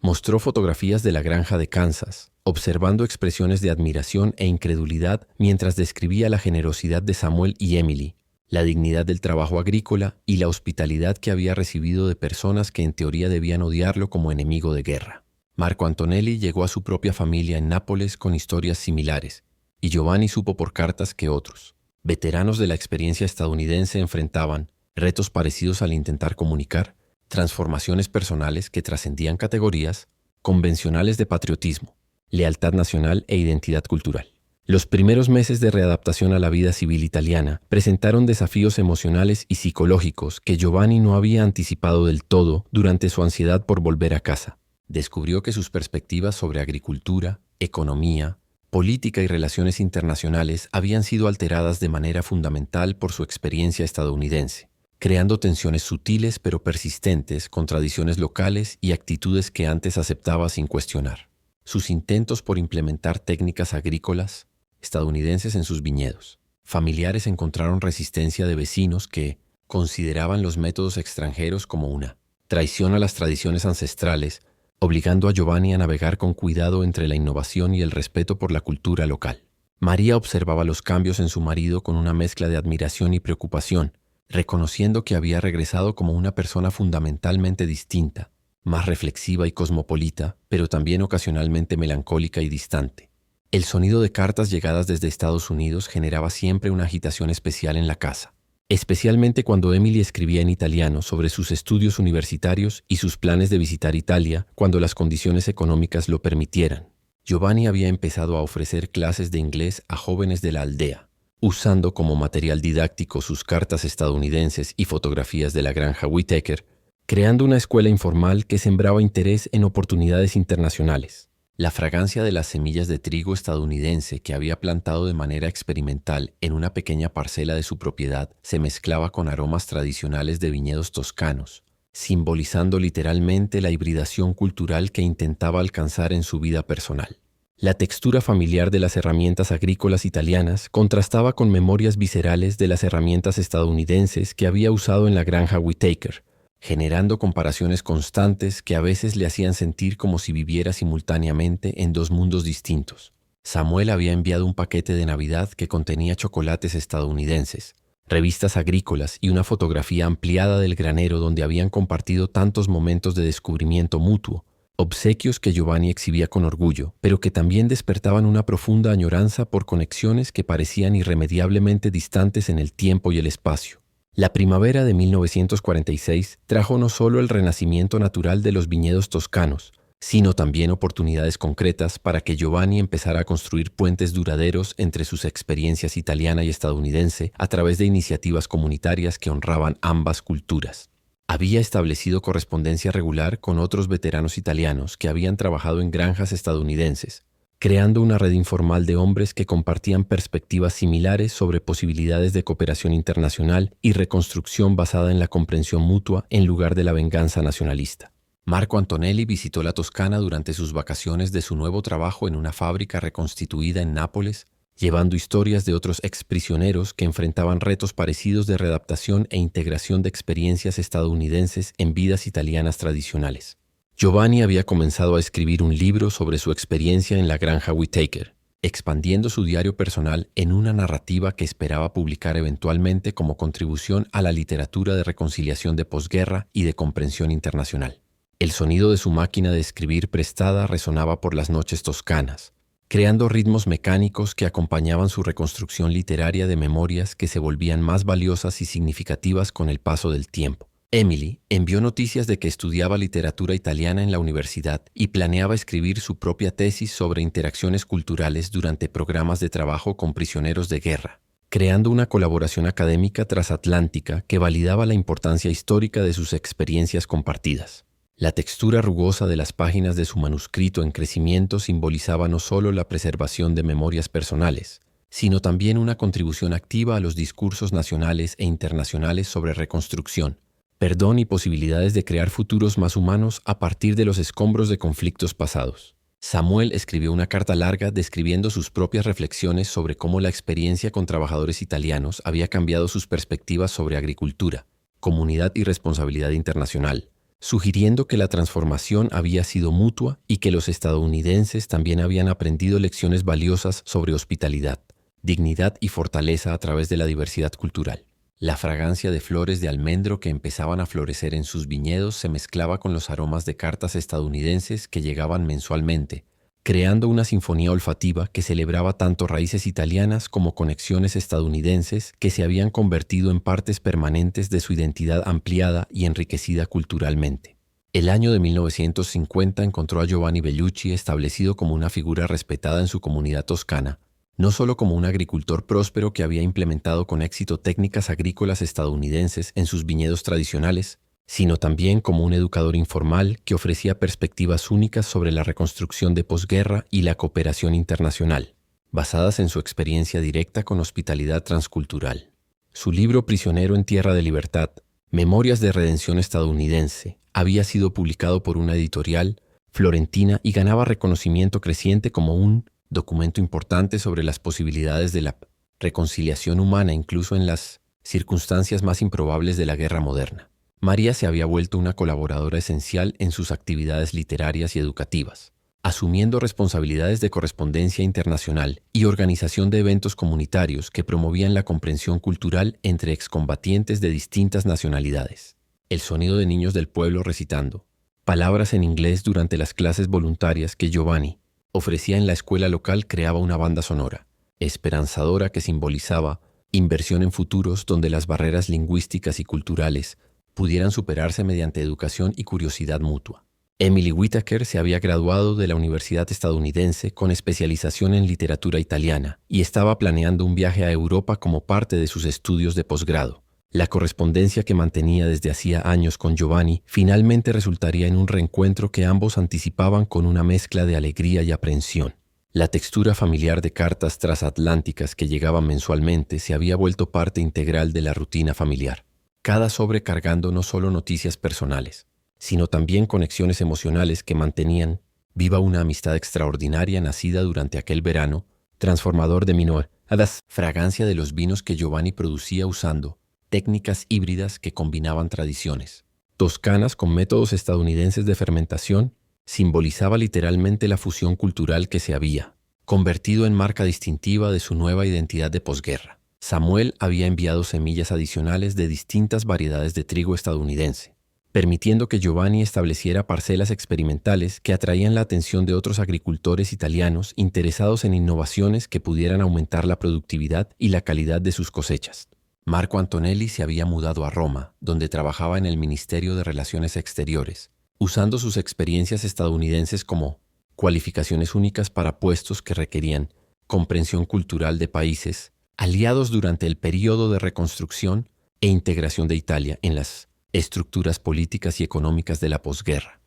Mostró fotografías de la granja de Kansas, observando expresiones de admiración e incredulidad mientras describía la generosidad de Samuel y Emily, la dignidad del trabajo agrícola y la hospitalidad que había recibido de personas que en teoría debían odiarlo como enemigo de guerra. Marco Antonelli llegó a su propia familia en Nápoles con historias similares, y Giovanni supo por cartas que otros, veteranos de la experiencia estadounidense, enfrentaban retos parecidos al intentar comunicar transformaciones personales que trascendían categorías convencionales de patriotismo, lealtad nacional e identidad cultural. Los primeros meses de readaptación a la vida civil italiana presentaron desafíos emocionales y psicológicos que Giovanni no había anticipado del todo durante su ansiedad por volver a casa. Descubrió que sus perspectivas sobre agricultura, economía, política y relaciones internacionales habían sido alteradas de manera fundamental por su experiencia estadounidense, creando tensiones sutiles pero persistentes con tradiciones locales y actitudes que antes aceptaba sin cuestionar. Sus intentos por implementar técnicas agrícolas estadounidenses en sus viñedos. Familiares encontraron resistencia de vecinos que consideraban los métodos extranjeros como una traición a las tradiciones ancestrales, obligando a Giovanni a navegar con cuidado entre la innovación y el respeto por la cultura local. María observaba los cambios en su marido con una mezcla de admiración y preocupación, reconociendo que había regresado como una persona fundamentalmente distinta, más reflexiva y cosmopolita, pero también ocasionalmente melancólica y distante. El sonido de cartas llegadas desde Estados Unidos generaba siempre una agitación especial en la casa, especialmente cuando Emily escribía en italiano sobre sus estudios universitarios y sus planes de visitar Italia cuando las condiciones económicas lo permitieran. Giovanni había empezado a ofrecer clases de inglés a jóvenes de la aldea, usando como material didáctico sus cartas estadounidenses y fotografías de la granja Whittaker, creando una escuela informal que sembraba interés en oportunidades internacionales. La fragancia de las semillas de trigo estadounidense que había plantado de manera experimental en una pequeña parcela de su propiedad se mezclaba con aromas tradicionales de viñedos toscanos, simbolizando literalmente la hibridación cultural que intentaba alcanzar en su vida personal. La textura familiar de las herramientas agrícolas italianas contrastaba con memorias viscerales de las herramientas estadounidenses que había usado en la granja Whittaker, generando comparaciones constantes que a veces le hacían sentir como si viviera simultáneamente en dos mundos distintos. Samuel había enviado un paquete de Navidad que contenía chocolates estadounidenses, revistas agrícolas y una fotografía ampliada del granero donde habían compartido tantos momentos de descubrimiento mutuo, obsequios que Giovanni exhibía con orgullo, pero que también despertaban una profunda añoranza por conexiones que parecían irremediablemente distantes en el tiempo y el espacio. La primavera de 1946 trajo no solo el renacimiento natural de los viñedos toscanos, sino también oportunidades concretas para que Giovanni empezara a construir puentes duraderos entre sus experiencias italiana y estadounidense a través de iniciativas comunitarias que honraban ambas culturas. Había establecido correspondencia regular con otros veteranos italianos que habían trabajado en granjas estadounidenses, creando una red informal de hombres que compartían perspectivas similares sobre posibilidades de cooperación internacional y reconstrucción basada en la comprensión mutua en lugar de la venganza nacionalista. Marco Antonelli visitó la Toscana durante sus vacaciones de su nuevo trabajo en una fábrica reconstituida en Nápoles, llevando historias de otros exprisioneros que enfrentaban retos parecidos de readaptación e integración de experiencias estadounidenses en vidas italianas tradicionales. Giovanni había comenzado a escribir un libro sobre su experiencia en la granja Whittaker, expandiendo su diario personal en una narrativa que esperaba publicar eventualmente como contribución a la literatura de reconciliación de posguerra y de comprensión internacional. El sonido de su máquina de escribir prestada resonaba por las noches toscanas, creando ritmos mecánicos que acompañaban su reconstrucción literaria de memorias que se volvían más valiosas y significativas con el paso del tiempo. Emily envió noticias de que estudiaba literatura italiana en la universidad y planeaba escribir su propia tesis sobre interacciones culturales durante programas de trabajo con prisioneros de guerra, creando una colaboración académica transatlántica que validaba la importancia histórica de sus experiencias compartidas. La textura rugosa de las páginas de su manuscrito en crecimiento simbolizaba no solo la preservación de memorias personales, sino también una contribución activa a los discursos nacionales e internacionales sobre reconstrucción, perdón y posibilidades de crear futuros más humanos a partir de los escombros de conflictos pasados. Samuel escribió una carta larga describiendo sus propias reflexiones sobre cómo la experiencia con trabajadores italianos había cambiado sus perspectivas sobre agricultura, comunidad y responsabilidad internacional, sugiriendo que la transformación había sido mutua y que los estadounidenses también habían aprendido lecciones valiosas sobre hospitalidad, dignidad y fortaleza a través de la diversidad cultural. La fragancia de flores de almendro que empezaban a florecer en sus viñedos se mezclaba con los aromas de cartas estadounidenses que llegaban mensualmente, creando una sinfonía olfativa que celebraba tanto raíces italianas como conexiones estadounidenses que se habían convertido en partes permanentes de su identidad ampliada y enriquecida culturalmente. El año de 1950 encontró a Giovanni Bellucci establecido como una figura respetada en su comunidad toscana, no solo como un agricultor próspero que había implementado con éxito técnicas agrícolas estadounidenses en sus viñedos tradicionales, sino también como un educador informal que ofrecía perspectivas únicas sobre la reconstrucción de posguerra y la cooperación internacional, basadas en su experiencia directa con hospitalidad transcultural. Su libro Prisionero en Tierra de Libertad, Memorias de Redención Estadounidense, había sido publicado por una editorial florentina y ganaba reconocimiento creciente como un documento importante sobre las posibilidades de la reconciliación humana incluso en las circunstancias más improbables de la guerra moderna. María se había vuelto una colaboradora esencial en sus actividades literarias y educativas, asumiendo responsabilidades de correspondencia internacional y organización de eventos comunitarios que promovían la comprensión cultural entre excombatientes de distintas nacionalidades. El sonido de niños del pueblo recitando palabras en inglés durante las clases voluntarias que Giovanni ofrecía en la escuela local creaba una banda sonora, esperanzadora que simbolizaba inversión en futuros donde las barreras lingüísticas y culturales pudieran superarse mediante educación y curiosidad mutua. Emily Whittaker se había graduado de la Universidad Estadounidense con especialización en literatura italiana y estaba planeando un viaje a Europa como parte de sus estudios de posgrado. La correspondencia que mantenía desde hacía años con Giovanni finalmente resultaría en un reencuentro que ambos anticipaban con una mezcla de alegría y aprensión. La textura familiar de cartas transatlánticas que llegaban mensualmente se había vuelto parte integral de la rutina familiar, cada sobre cargando no solo noticias personales, sino también conexiones emocionales que mantenían viva una amistad extraordinaria nacida durante aquel verano, transformador de minoradas, fragancia de los vinos que Giovanni producía usando técnicas híbridas que combinaban tradiciones, toscanas con métodos estadounidenses de fermentación, simbolizaba literalmente la fusión cultural que se había convertido en marca distintiva de su nueva identidad de posguerra. Samuel había enviado semillas adicionales de distintas variedades de trigo estadounidense, permitiendo que Giovanni estableciera parcelas experimentales que atraían la atención de otros agricultores italianos interesados en innovaciones que pudieran aumentar la productividad y la calidad de sus cosechas. Marco Antonelli se había mudado a Roma, donde trabajaba en el Ministerio de Relaciones Exteriores, usando sus experiencias estadounidenses como cualificaciones únicas para puestos que requerían comprensión cultural de países aliados durante el período de reconstrucción e integración de Italia en las estructuras políticas y económicas de la posguerra.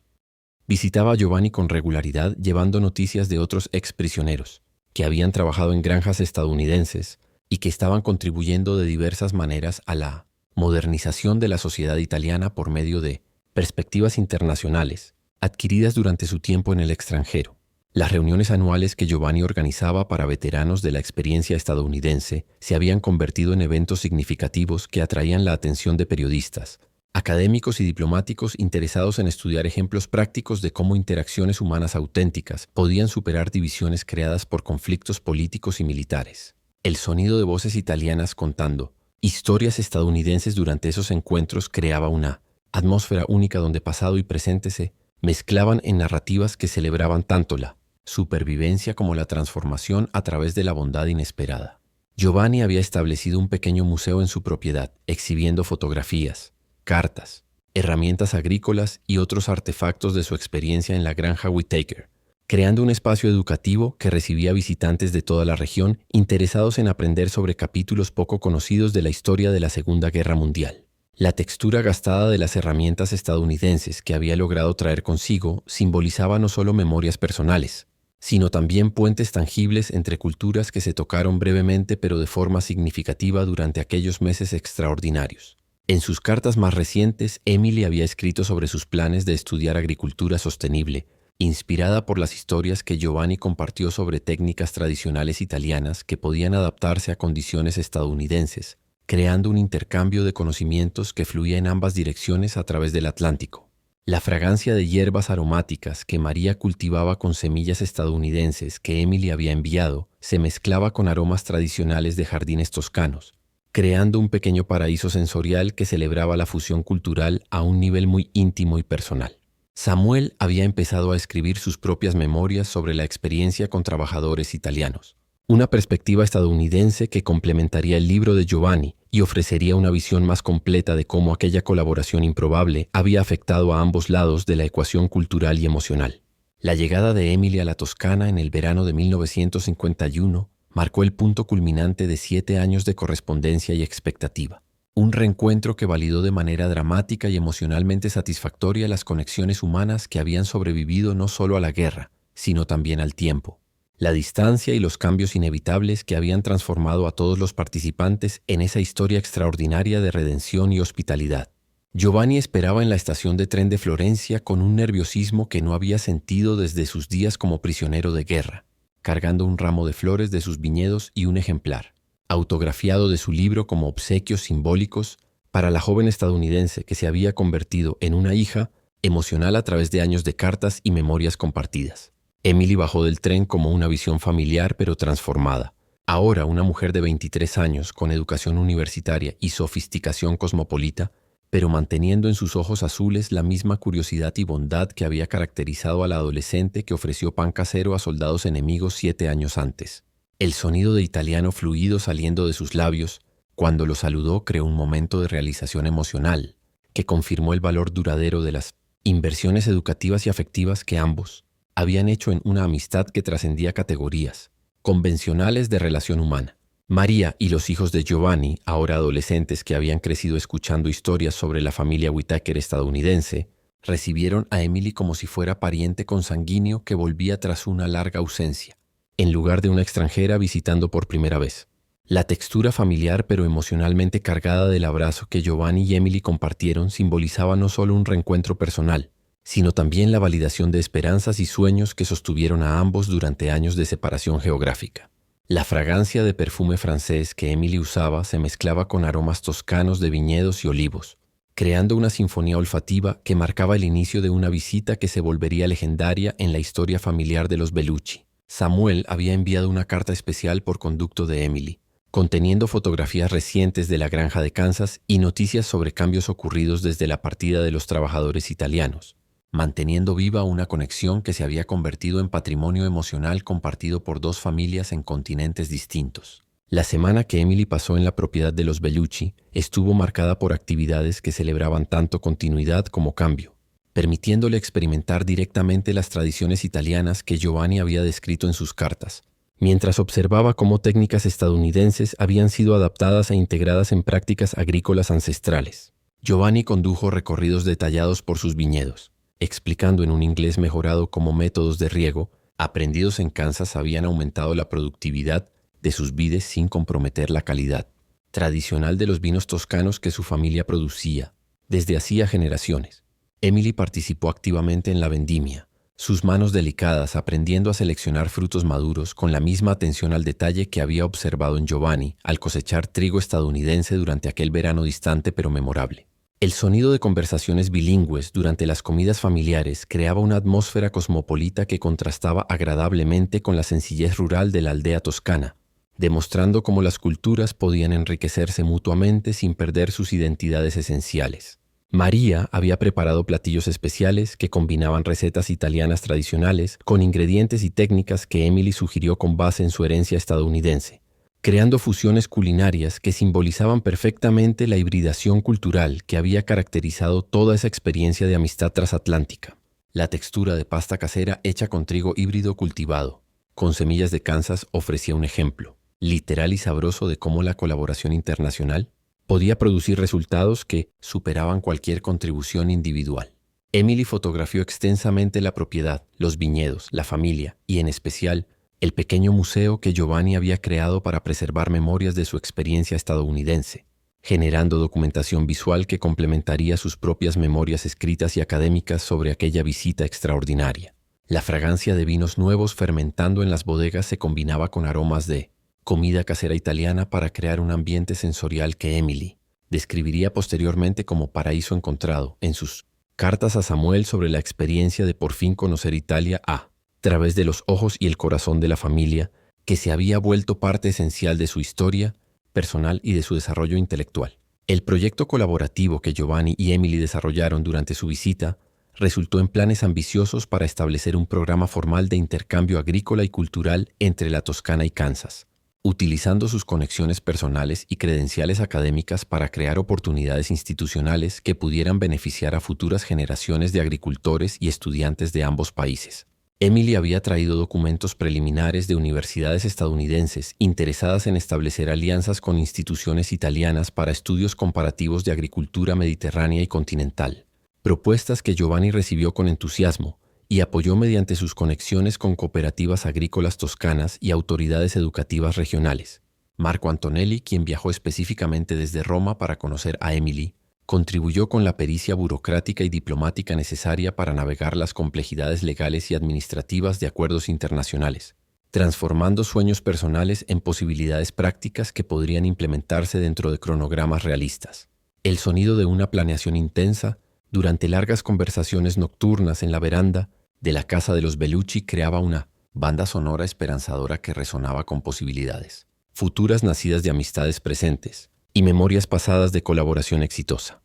Visitaba a Giovanni con regularidad llevando noticias de otros exprisioneros que habían trabajado en granjas estadounidenses y que estaban contribuyendo de diversas maneras a la modernización de la sociedad italiana por medio de perspectivas internacionales adquiridas durante su tiempo en el extranjero. Las reuniones anuales que Giovanni organizaba para veteranos de la experiencia estadounidense se habían convertido en eventos significativos que atraían la atención de periodistas, académicos y diplomáticos interesados en estudiar ejemplos prácticos de cómo interacciones humanas auténticas podían superar divisiones creadas por conflictos políticos y militares. El sonido de voces italianas contando historias estadounidenses durante esos encuentros creaba una atmósfera única donde pasado y presente se mezclaban en narrativas que celebraban tanto la supervivencia como la transformación a través de la bondad inesperada. Giovanni había establecido un pequeño museo en su propiedad, exhibiendo fotografías, cartas, herramientas agrícolas y otros artefactos de su experiencia en la granja Whittaker, creando un espacio educativo que recibía visitantes de toda la región interesados en aprender sobre capítulos poco conocidos de la historia de la Segunda Guerra Mundial. La textura gastada de las herramientas estadounidenses que había logrado traer consigo simbolizaba no solo memorias personales, sino también puentes tangibles entre culturas que se tocaron brevemente pero de forma significativa durante aquellos meses extraordinarios. En sus cartas más recientes, Emily había escrito sobre sus planes de estudiar agricultura sostenible, inspirada por las historias que Giovanni compartió sobre técnicas tradicionales italianas que podían adaptarse a condiciones estadounidenses, creando un intercambio de conocimientos que fluía en ambas direcciones a través del Atlántico. La fragancia de hierbas aromáticas que María cultivaba con semillas estadounidenses que Emily había enviado se mezclaba con aromas tradicionales de jardines toscanos, creando un pequeño paraíso sensorial que celebraba la fusión cultural a un nivel muy íntimo y personal. Samuel había empezado a escribir sus propias memorias sobre la experiencia con trabajadores italianos, una perspectiva estadounidense que complementaría el libro de Giovanni y ofrecería una visión más completa de cómo aquella colaboración improbable había afectado a ambos lados de la ecuación cultural y emocional. La llegada de Emily a la Toscana en el verano de 1951 marcó el punto culminante de 7 años de correspondencia y expectativa. Un reencuentro que validó de manera dramática y emocionalmente satisfactoria las conexiones humanas que habían sobrevivido no solo a la guerra, sino también al tiempo. La distancia y los cambios inevitables que habían transformado a todos los participantes en esa historia extraordinaria de redención y hospitalidad. Giovanni esperaba en la estación de tren de Florencia con un nerviosismo que no había sentido desde sus días como prisionero de guerra, cargando un ramo de flores de sus viñedos y un ejemplar, autografiado de su libro como obsequios simbólicos para la joven estadounidense que se había convertido en una hija emocional a través de años de cartas y memorias compartidas. Emily bajó del tren como una visión familiar pero transformada. Ahora una mujer de 23 años con educación universitaria y sofisticación cosmopolita, pero manteniendo en sus ojos azules la misma curiosidad y bondad que había caracterizado a la adolescente que ofreció pan casero a soldados enemigos 7 años antes. El sonido de italiano fluido saliendo de sus labios, cuando lo saludó, creó un momento de realización emocional, que confirmó el valor duradero de las inversiones educativas y afectivas que ambos habían hecho en una amistad que trascendía categorías convencionales de relación humana. María y los hijos de Giovanni, ahora adolescentes que habían crecido escuchando historias sobre la familia Whittaker estadounidense, recibieron a Emily como si fuera pariente consanguíneo que volvía tras una larga ausencia, en lugar de una extranjera visitando por primera vez. La textura familiar pero emocionalmente cargada del abrazo que Giovanni y Emily compartieron simbolizaba no solo un reencuentro personal, sino también la validación de esperanzas y sueños que sostuvieron a ambos durante años de separación geográfica. La fragancia de perfume francés que Emily usaba se mezclaba con aromas toscanos de viñedos y olivos, creando una sinfonía olfativa que marcaba el inicio de una visita que se volvería legendaria en la historia familiar de los Bellucci. Samuel había enviado una carta especial por conducto de Emily, conteniendo fotografías recientes de la granja de Kansas y noticias sobre cambios ocurridos desde la partida de los trabajadores italianos, manteniendo viva una conexión que se había convertido en patrimonio emocional compartido por dos familias en continentes distintos. La semana que Emily pasó en la propiedad de los Bellucci estuvo marcada por actividades que celebraban tanto continuidad como cambio, permitiéndole experimentar directamente las tradiciones italianas que Giovanni había descrito en sus cartas, mientras observaba cómo técnicas estadounidenses habían sido adaptadas e integradas en prácticas agrícolas ancestrales. Giovanni condujo recorridos detallados por sus viñedos, explicando en un inglés mejorado cómo métodos de riego, aprendidos en Kansas, habían aumentado la productividad de sus vides sin comprometer la calidad tradicional de los vinos toscanos que su familia producía desde hacía generaciones. Emily participó activamente en la vendimia, sus manos delicadas aprendiendo a seleccionar frutos maduros con la misma atención al detalle que había observado en Giovanni al cosechar trigo estadounidense durante aquel verano distante pero memorable. El sonido de conversaciones bilingües durante las comidas familiares creaba una atmósfera cosmopolita que contrastaba agradablemente con la sencillez rural de la aldea toscana, demostrando cómo las culturas podían enriquecerse mutuamente sin perder sus identidades esenciales. María había preparado platillos especiales que combinaban recetas italianas tradicionales con ingredientes y técnicas que Emily sugirió con base en su herencia estadounidense, creando fusiones culinarias que simbolizaban perfectamente la hibridación cultural que había caracterizado toda esa experiencia de amistad transatlántica. La textura de pasta casera hecha con trigo híbrido cultivado, con semillas de Kansas, ofrecía un ejemplo literal y sabroso de cómo la colaboración internacional podía producir resultados que superaban cualquier contribución individual. Emily fotografió extensamente la propiedad, los viñedos, la familia y, en especial, el pequeño museo que Giovanni había creado para preservar memorias de su experiencia estadounidense, generando documentación visual que complementaría sus propias memorias escritas y académicas sobre aquella visita extraordinaria. La fragancia de vinos nuevos fermentando en las bodegas se combinaba con aromas de comida casera italiana para crear un ambiente sensorial que Emily describiría posteriormente como paraíso encontrado en sus cartas a Samuel sobre la experiencia de por fin conocer Italia a través de los ojos y el corazón de la familia, que se había vuelto parte esencial de su historia personal y de su desarrollo intelectual. El proyecto colaborativo que Giovanni y Emily desarrollaron durante su visita resultó en planes ambiciosos para establecer un programa formal de intercambio agrícola y cultural entre la Toscana y Kansas, utilizando sus conexiones personales y credenciales académicas para crear oportunidades institucionales que pudieran beneficiar a futuras generaciones de agricultores y estudiantes de ambos países. Emily había traído documentos preliminares de universidades estadounidenses interesadas en establecer alianzas con instituciones italianas para estudios comparativos de agricultura mediterránea y continental, propuestas que Giovanni recibió con entusiasmo y apoyó mediante sus conexiones con cooperativas agrícolas toscanas y autoridades educativas regionales. Marco Antonelli, quien viajó específicamente desde Roma para conocer a Emily, contribuyó con la pericia burocrática y diplomática necesaria para navegar las complejidades legales y administrativas de acuerdos internacionales, transformando sueños personales en posibilidades prácticas que podrían implementarse dentro de cronogramas realistas. El sonido de una planeación intensa, durante largas conversaciones nocturnas en la veranda de la casa de los Bellucci, creaba una banda sonora esperanzadora que resonaba con posibilidades futuras nacidas de amistades presentes y memorias pasadas de colaboración exitosa.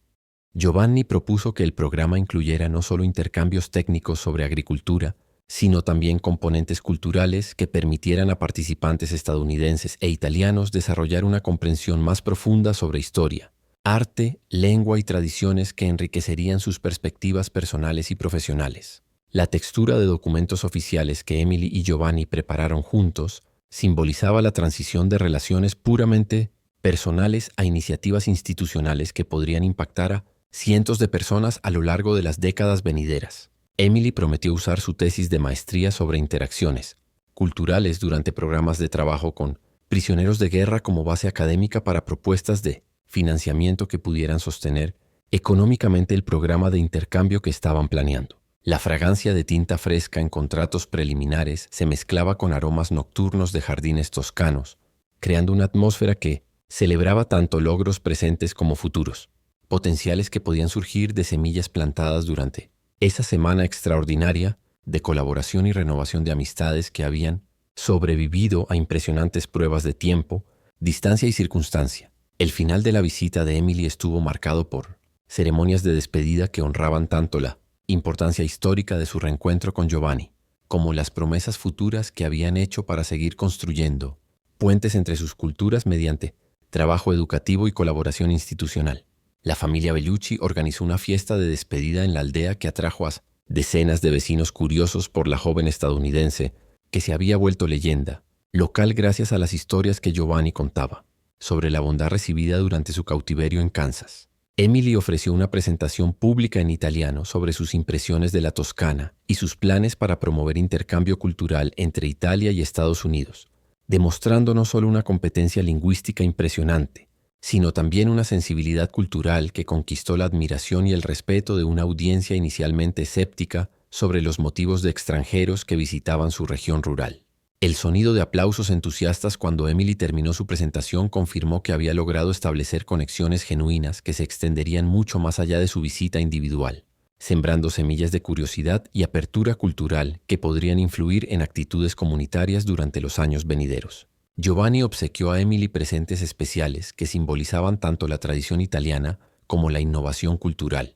Giovanni propuso que el programa incluyera no solo intercambios técnicos sobre agricultura, sino también componentes culturales que permitieran a participantes estadounidenses e italianos desarrollar una comprensión más profunda sobre historia, arte, lengua y tradiciones que enriquecerían sus perspectivas personales y profesionales. La textura de documentos oficiales que Emily y Giovanni prepararon juntos simbolizaba la transición de relaciones puramente personales a iniciativas institucionales que podrían impactar a cientos de personas a lo largo de las décadas venideras. Emily prometió usar su tesis de maestría sobre interacciones culturales durante programas de trabajo con prisioneros de guerra como base académica para propuestas de financiamiento que pudieran sostener económicamente el programa de intercambio que estaban planeando. La fragancia de tinta fresca en contratos preliminares se mezclaba con aromas nocturnos de jardines toscanos, creando una atmósfera que celebraba tanto logros presentes como futuros. potenciales que podían surgir de semillas plantadas durante esa semana extraordinaria de colaboración y renovación de amistades que habían sobrevivido a impresionantes pruebas de tiempo, distancia y circunstancia. El final de la visita de Emily estuvo marcado por ceremonias de despedida que honraban tanto la importancia histórica de su reencuentro con Giovanni, como las promesas futuras que habían hecho para seguir construyendo puentes entre sus culturas mediante trabajo educativo y colaboración institucional. La familia Bellucci organizó una fiesta de despedida en la aldea que atrajo a decenas de vecinos curiosos por la joven estadounidense que se había vuelto leyenda local gracias a las historias que Giovanni contaba sobre la bondad recibida durante su cautiverio en Kansas. Emily ofreció una presentación pública en italiano sobre sus impresiones de la Toscana y sus planes para promover intercambio cultural entre Italia y Estados Unidos, demostrando no solo una competencia lingüística impresionante, sino también una sensibilidad cultural que conquistó la admiración y el respeto de una audiencia inicialmente escéptica sobre los motivos de extranjeros que visitaban su región rural. El sonido de aplausos entusiastas cuando Emily terminó su presentación confirmó que había logrado establecer conexiones genuinas que se extenderían mucho más allá de su visita individual, sembrando semillas de curiosidad y apertura cultural que podrían influir en actitudes comunitarias durante los años venideros. Giovanni obsequió a Emily presentes especiales que simbolizaban tanto la tradición italiana como la innovación cultural.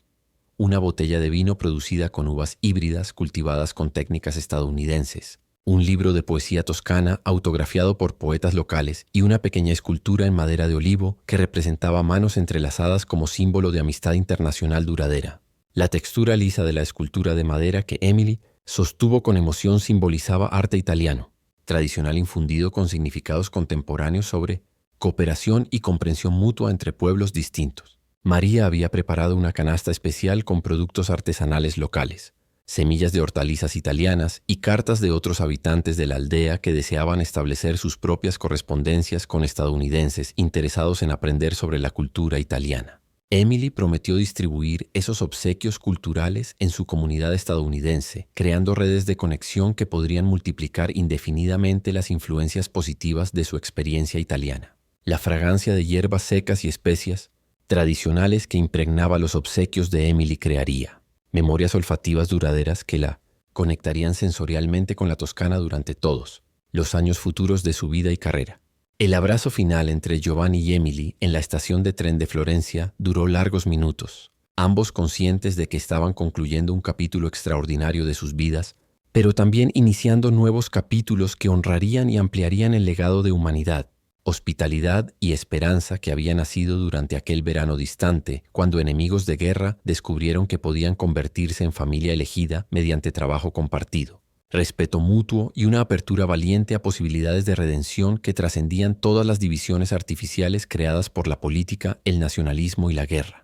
Una botella de vino producida con uvas híbridas cultivadas con técnicas estadounidenses, un libro de poesía toscana autografiado por poetas locales y una pequeña escultura en madera de olivo que representaba manos entrelazadas como símbolo de amistad internacional duradera. La textura lisa de la escultura de madera que Emily sostuvo con emoción simbolizaba arte italiano, tradicional infundido con significados contemporáneos sobre cooperación y comprensión mutua entre pueblos distintos. María había preparado una canasta especial con productos artesanales locales, semillas de hortalizas italianas y cartas de otros habitantes de la aldea que deseaban establecer sus propias correspondencias con estadounidenses interesados en aprender sobre la cultura italiana. Emily prometió distribuir esos obsequios culturales en su comunidad estadounidense, creando redes de conexión que podrían multiplicar indefinidamente las influencias positivas de su experiencia italiana. La fragancia de hierbas secas y especias tradicionales que impregnaba los obsequios de Emily crearía memorias olfativas duraderas que la conectarían sensorialmente con la Toscana durante todos los años futuros de su vida y carrera. El abrazo final entre Giovanni y Emily en la estación de tren de Florencia duró largos minutos, ambos conscientes de que estaban concluyendo un capítulo extraordinario de sus vidas, pero también iniciando nuevos capítulos que honrarían y ampliarían el legado de humanidad, hospitalidad y esperanza que había nacido durante aquel verano distante, cuando enemigos de guerra descubrieron que podían convertirse en familia elegida mediante trabajo compartido, respeto mutuo y una apertura valiente a posibilidades de redención que trascendían todas las divisiones artificiales creadas por la política, el nacionalismo y la guerra.